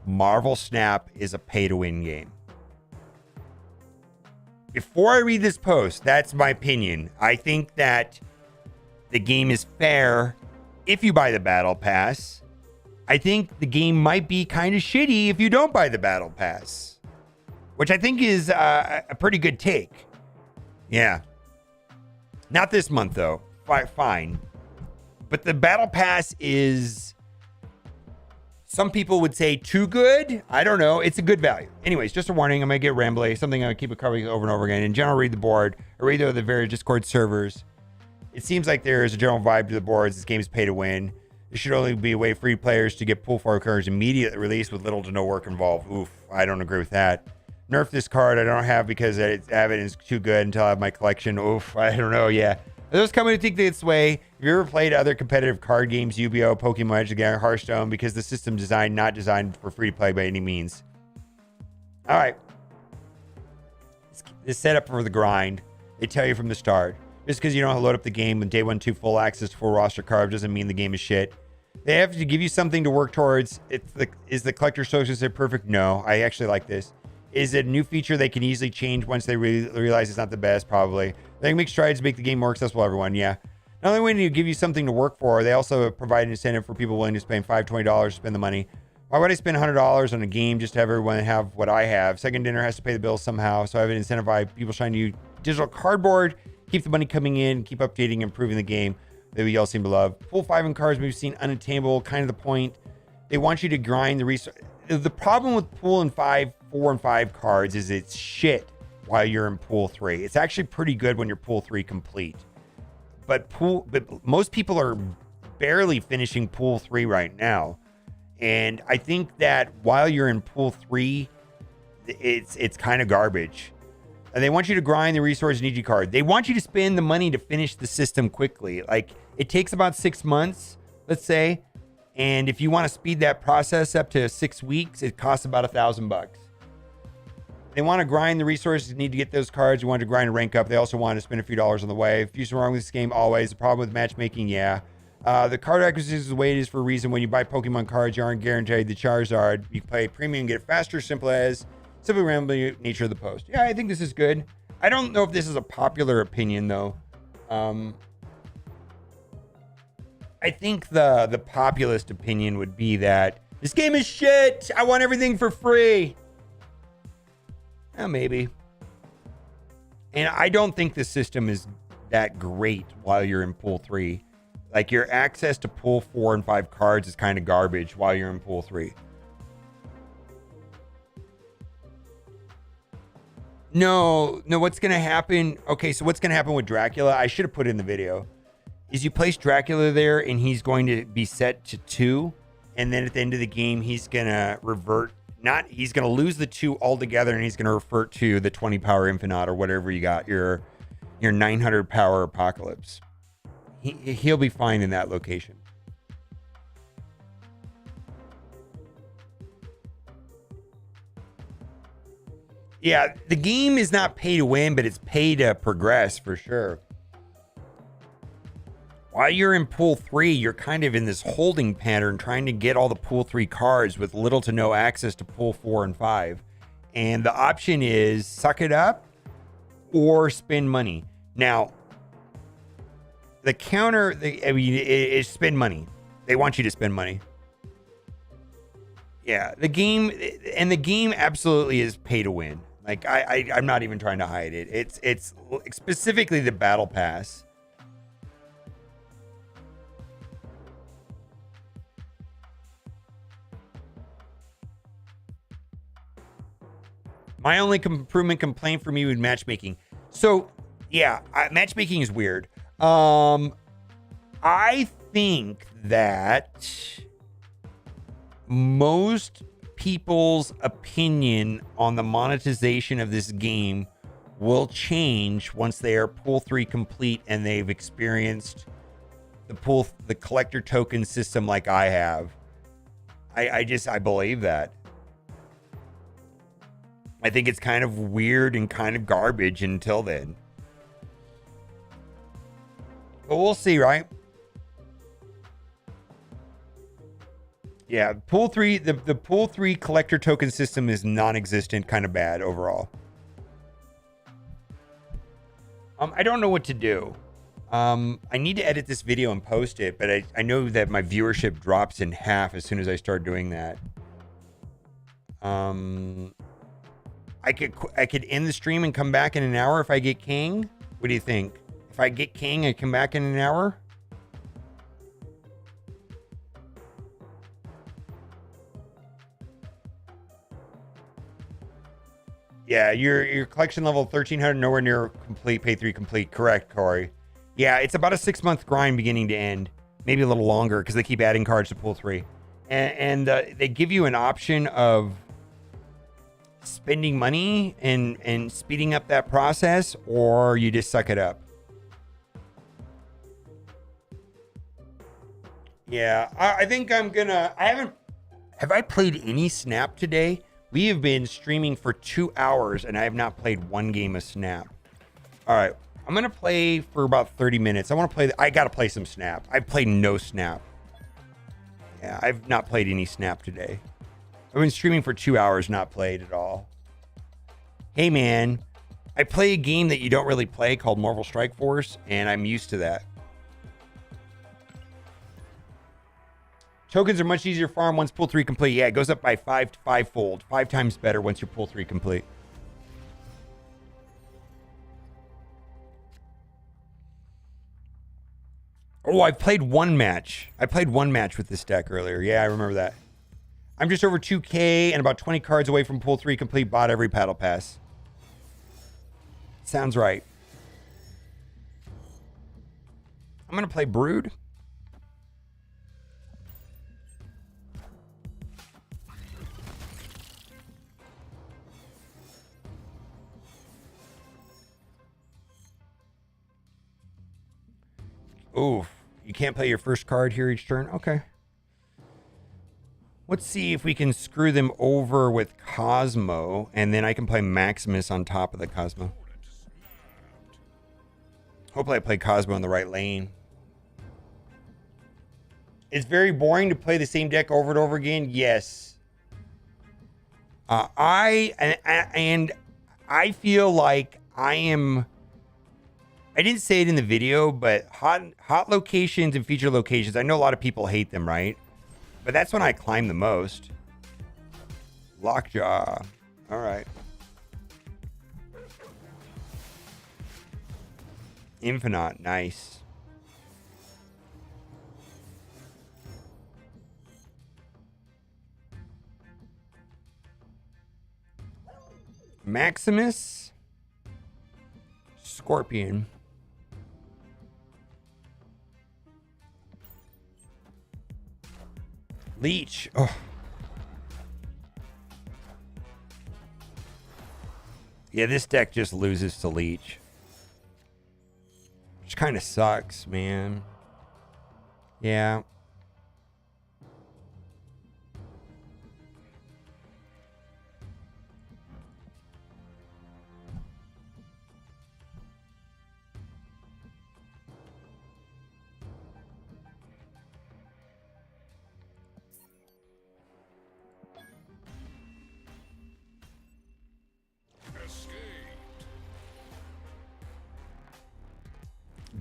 Marvel Snap is a pay to win game. Before I read this post, that's my opinion. I think that the game is fair if you buy the battle pass. I think the game might be kind of shitty if you don't buy the battle pass, which I think is a pretty good take. Yeah. Not this month, though. Fine. But the battle pass is, some people would say, too good. I don't know. It's a good value. Anyways, just a warning. I'm going to get rambly. Something I'm going to keep covering over and over again. In general, read the board. Or read the various Discord servers. It seems like there is a general vibe to the boards. This game is pay to win. There should only be a way for free players to get pull forward cards immediately released with little to no work involved. Oof, I don't agree with that. Nerf this card I don't have because its evidence is too good until I have my collection. Oof, I don't know. Yeah. For those coming to think this way, have you ever played other competitive card games, Yu-Gi-Oh, Pokemon, Magic, Hearthstone, because the system not designed for free to play by any means. All right. It's set up for the grind. They tell you from the start. Just because you don't load up the game with day 1, 2 full access to full roster cards doesn't mean the game is shit. They have to give you something to work towards. Is the collector social set perfect? No, I actually like this. Is it a new feature they can easily change once they realize it's not the best? Probably. They can make strides to make the game more accessible to everyone. Yeah. Not only when you give you something to work for, they also provide an incentive for people willing to spend $5, $20 to spend the money. Why would I spend $100 on a game just to have everyone have what I have? Second dinner has to pay the bills somehow, so I have an incentivize people trying to use digital cardboard. Keep the money coming in, keep updating and improving the game that we all seem to love. Full 5 in cards we've seen unattainable, kind of the point. They want you to grind the resource. The problem with pool and 4 and 5 cards is it's shit while you're in pool 3. It's actually pretty good when you're pool 3 complete. But most people are barely finishing pool 3 right now. And I think that while you're in pool 3, it's kind of garbage. And they want you to grind the resource and EG card. They want you to spend the money to finish the system quickly. Like, it takes about 6 months, let's say. And if you want to speed that process up to 6 weeks, it costs about $1,000. They want to grind the resources, need to get those cards. You want to grind and rank up. They also want to spend a few dollars on the way. If you're wrong with this game, always. The problem with matchmaking, yeah. The card acquisition is the way it is for a reason. When you buy Pokemon cards, you aren't guaranteed the Charizard. You play premium, get it faster, simple as. Simply rambling nature of the post. Yeah, I think this is good. I don't know if this is a popular opinion, though. I think the populist opinion would be that this game is shit. I want everything for free. Maybe. And I don't think the system is that great while you're in pool 3. Like, your access to pool 4 and 5 cards is kind of garbage while you're in pool 3. No, what's going to happen? Okay, so what's going to happen with Dracula? I should have put it in the video. Is you place Dracula there and he's going to be set to 2. And then at the end of the game, he's going to revert. He's going to lose the 2 altogether and he's going to revert to the 20 power Infinite or whatever you got, your 900 power Apocalypse. He'll be fine in that location. Yeah, the game is not pay to win, but it's pay to progress for sure. While you're in pool 3, you're kind of in this holding pattern trying to get all the pool 3 cards with little to no access to pool 4 and 5. And the option is suck it up or spend money. Now, the counter, is spend money. They want you to spend money. Yeah, the game absolutely is pay to win. Like I'm not even trying to hide it. It's specifically the battle pass. My only improvement complaint for me with matchmaking. So yeah, matchmaking is weird. I think that most people's opinion on the monetization of this game will change once they are pool 3 complete and they've experienced the collector token system like I have. I believe that. I think it's kind of weird and kind of garbage until then. But we'll see, right? Yeah, pool 3, the pool 3 collector token system is non-existent, kind of bad overall. I don't know what to do. I need to edit this video and post it, but I know that my viewership drops in half as soon as I start doing that. I could end the stream and come back in an hour if I get king. What do you think? If I get king, I come back in an hour? Yeah, your collection level 1300, nowhere near complete, pay 3 complete. Correct, Corey. Yeah, it's about a 6-month grind beginning to end. Maybe a little longer because they keep adding cards to pool 3. And they give you an option of spending money and speeding up that process, or you just suck it up. Yeah, I think I'm gonna... Have I played any Snap today? We have been streaming for 2 hours and I have not played one game of Snap. All right, I'm gonna play for about 30 minutes. I gotta play some Snap. I've played no Snap. Yeah, I've not played any Snap today. I've been streaming for 2 hours, not played at all. Hey man, I play a game that you don't really play called Marvel Strike Force, and I'm used to that. Tokens are much easier to farm once pool 3 complete. Yeah, it goes up by 5-fold. 5 times better once you're pool 3 complete. Oh, I played one match. I played one match with this deck earlier. Yeah, I remember that. I'm just over 2K and about 20 cards away from pool 3 complete. Bought every paddle pass. Sounds right. I'm going to play Brood. Oof. You can't play your first card here each turn? Okay. Let's see if we can screw them over with Cosmo, and then I can play Maximus on top of the Cosmo. Hopefully I play Cosmo in the right lane. It's very boring to play the same deck over and over again. Yes. I feel like I didn't say it in the video, but hot locations and feature locations, I know a lot of people hate them, right? But that's when I climb the most. Lockjaw. All right. Infinite. Nice. Maximus. Scorpion. Leech. Oh. Yeah, this deck just loses to Leech. Which kind of sucks, man. Yeah.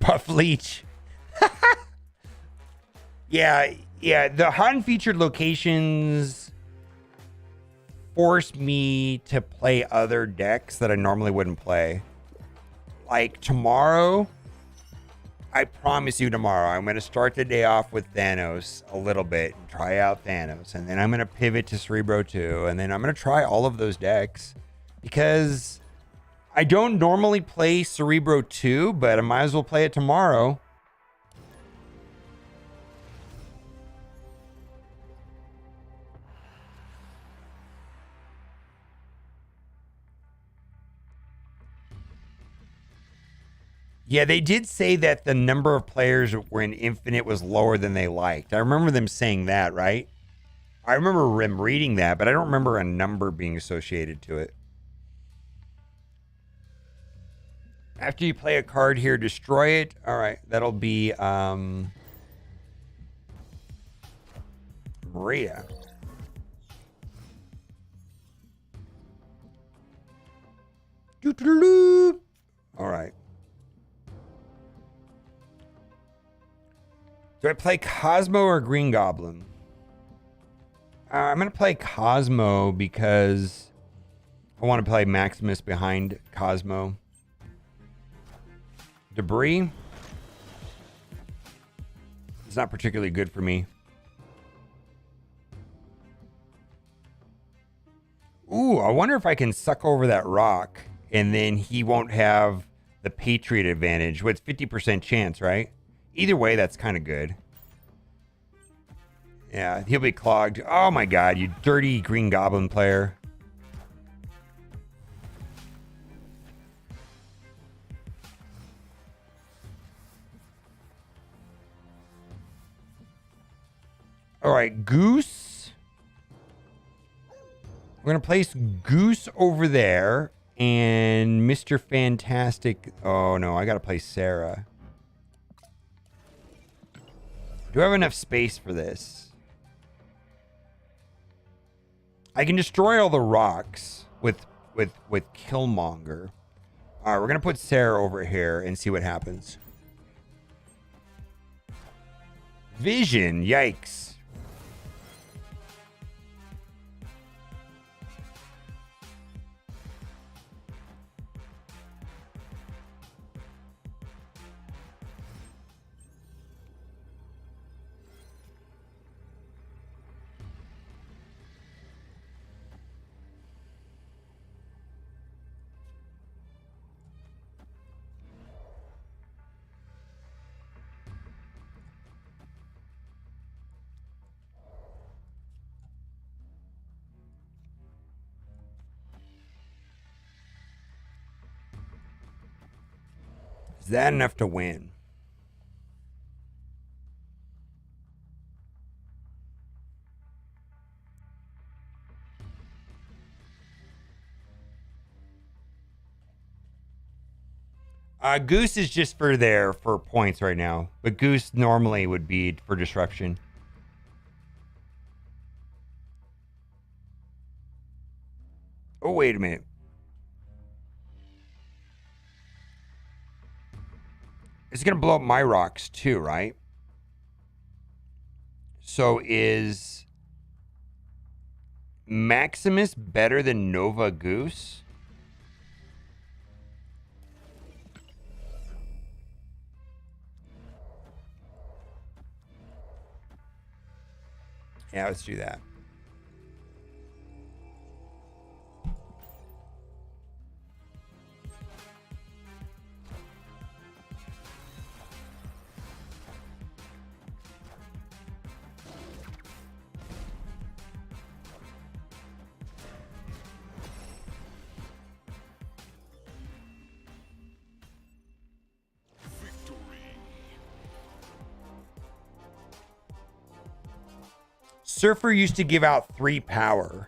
Buff Leech. Yeah. The hot and featured locations force me to play other decks that I normally wouldn't play. Like tomorrow, I promise you tomorrow, I'm going to start the day off with Thanos a little bit and try out Thanos. And then I'm going to pivot to Cerebro 2. And then I'm going to try all of those decks because I don't normally play Cerebro 2, but I might as well play it tomorrow. Yeah, they did say that the number of players were in Infinite was lower than they liked. I remember them saying that, right? I remember them reading that, but I don't remember a number being associated to it. After you play a card here, destroy it. All right, that'll be Maria. All right. Do I play Cosmo or Green Goblin? I'm going to play Cosmo because I want to play Maximus behind Cosmo. Debris. It's not particularly good for me. Ooh, I wonder if I can suck over that rock and then he won't have the Patriot advantage. What's 50% chance, right? Either way, that's kind of good. Yeah, he'll be clogged. Oh my god, you dirty Green Goblin player. All right, Goose. We're going to place Goose over there. And Mr. Fantastic. Oh no, I got to play SERA. Do I have enough space for this? I can destroy all the rocks with Killmonger. All right, we're gonna put SERA over here and see what happens. Vision, yikes. Is that enough to win? Goose is just for points right now. But Goose normally would be for disruption. Oh, wait a minute. It's going to blow up my rocks too, right? So is Maximus better than Nova Goose? Yeah, let's do that. Surfer used to give out 3 power.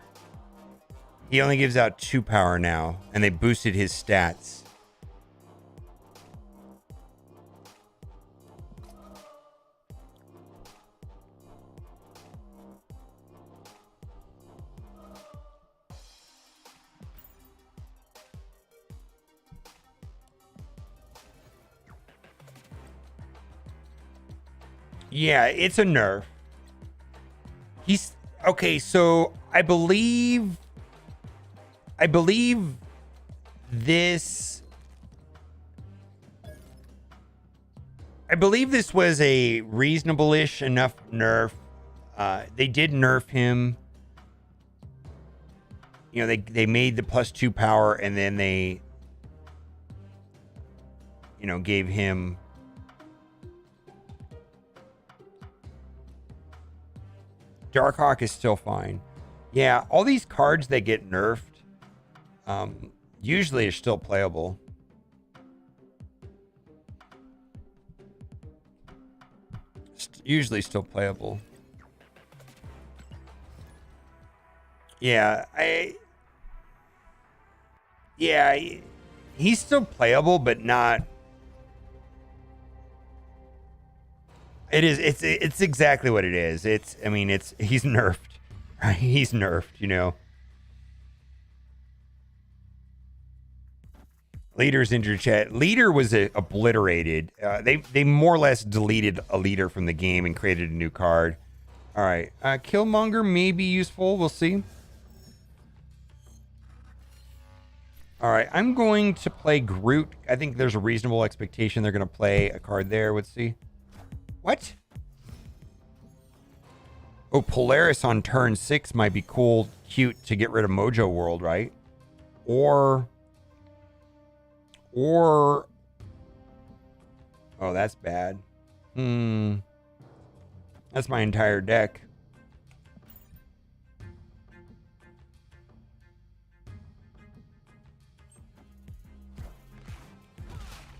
He only gives out 2 power now, and they boosted his stats. Yeah, it's a nerf. He's okay. So I believe this. I believe this was a reasonable-ish enough nerf. They did nerf him. You know, they made the +2 power, and then they, you know, gave him. Darkhawk is still fine. Yeah, all these cards that get nerfed usually are still playable. Usually still playable. Yeah, he's still playable, but not. It's exactly what it is. I mean, he's nerfed, right? He's nerfed, you know. Leader's in your chat. Leader was obliterated. They more or less deleted a leader from the game and created a new card. All right, Killmonger may be useful. We'll see. All right, I'm going to play Groot. I think there's a reasonable expectation they're going to play a card there. Let's see. What? Oh, Polaris on turn 6 might be cool, cute to get rid of Mojo World, right? Or oh, that's bad. That's my entire deck.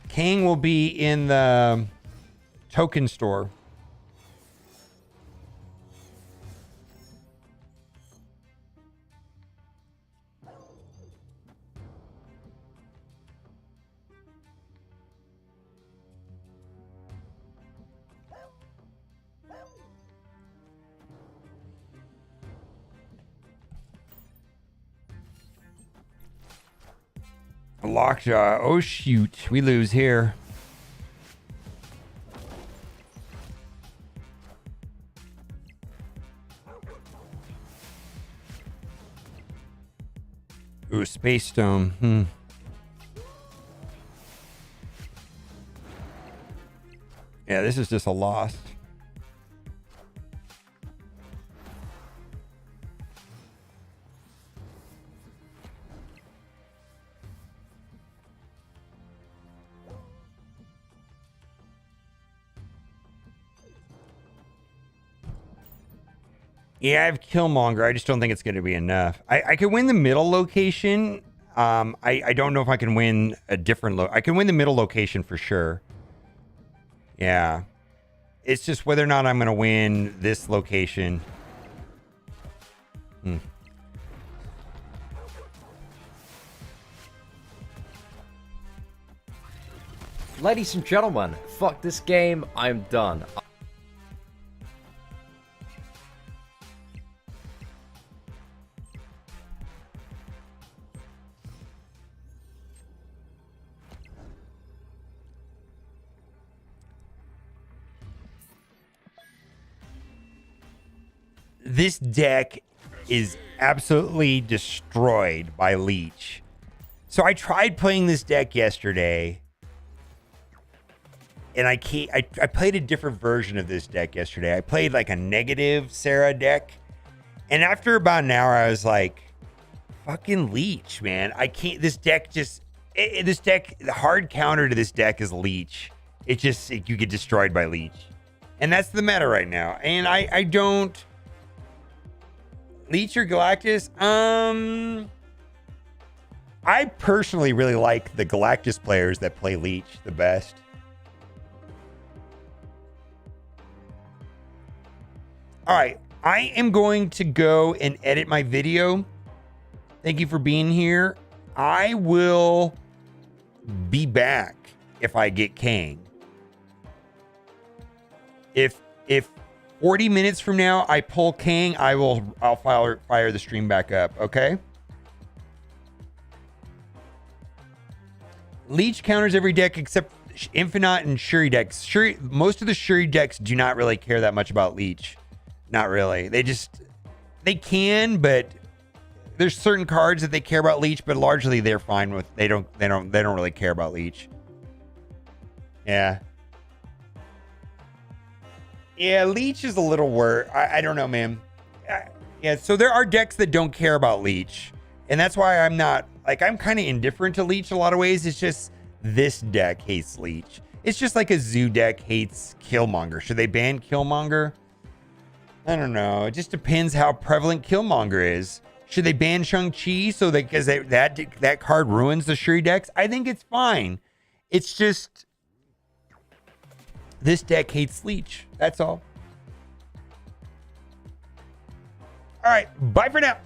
Kang will be in the token store. Lockjaw. Oh, shoot. We lose here. Ooh, Space Stone. Yeah, this is just a loss. Yeah, I have Killmonger. I just don't think it's going to be enough. I could win the middle location. I don't know if I can win a different I can win the middle location for sure. Yeah. It's just whether or not I'm going to win this location. Ladies and gentlemen, fuck this game. I'm done. This deck is absolutely destroyed by Leech. So I tried playing this deck yesterday, and I played a different version of this deck yesterday. I played like a negative SERA deck, and after about an hour, I was like, "Fucking Leech, man! I can't." This deck just this deck. The hard counter to this deck is Leech. You get destroyed by Leech, and that's the meta right now. And I don't. Leech or Galactus? I personally really like the Galactus players that play Leech the best. All right, I am going to go and edit my video. Thank you for being here. I will be back if I get Kang. If 40 minutes from now I pull Kang, I'll fire the stream back up, okay? Leech counters every deck except Infinite and Shuri decks. Most of the Shuri decks do not really care that much about Leech. Not really. They can, but there's certain cards that they care about Leech, but largely they're fine with. They don't really care about Leech. Yeah. Yeah, Leech is a little worse. I don't know, man. Yeah, so there are decks that don't care about Leech. And that's why I'm not, like, I'm kind of indifferent to Leech in a lot of ways. It's just this deck hates Leech. It's just like a Zoo deck hates Killmonger. Should they ban Killmonger? I don't know. It just depends how prevalent Killmonger is. Should they ban Shang-Chi so that because that card ruins the Shuri decks? I think it's fine. It's just this deck hates Leech. That's all. All right. Bye for now.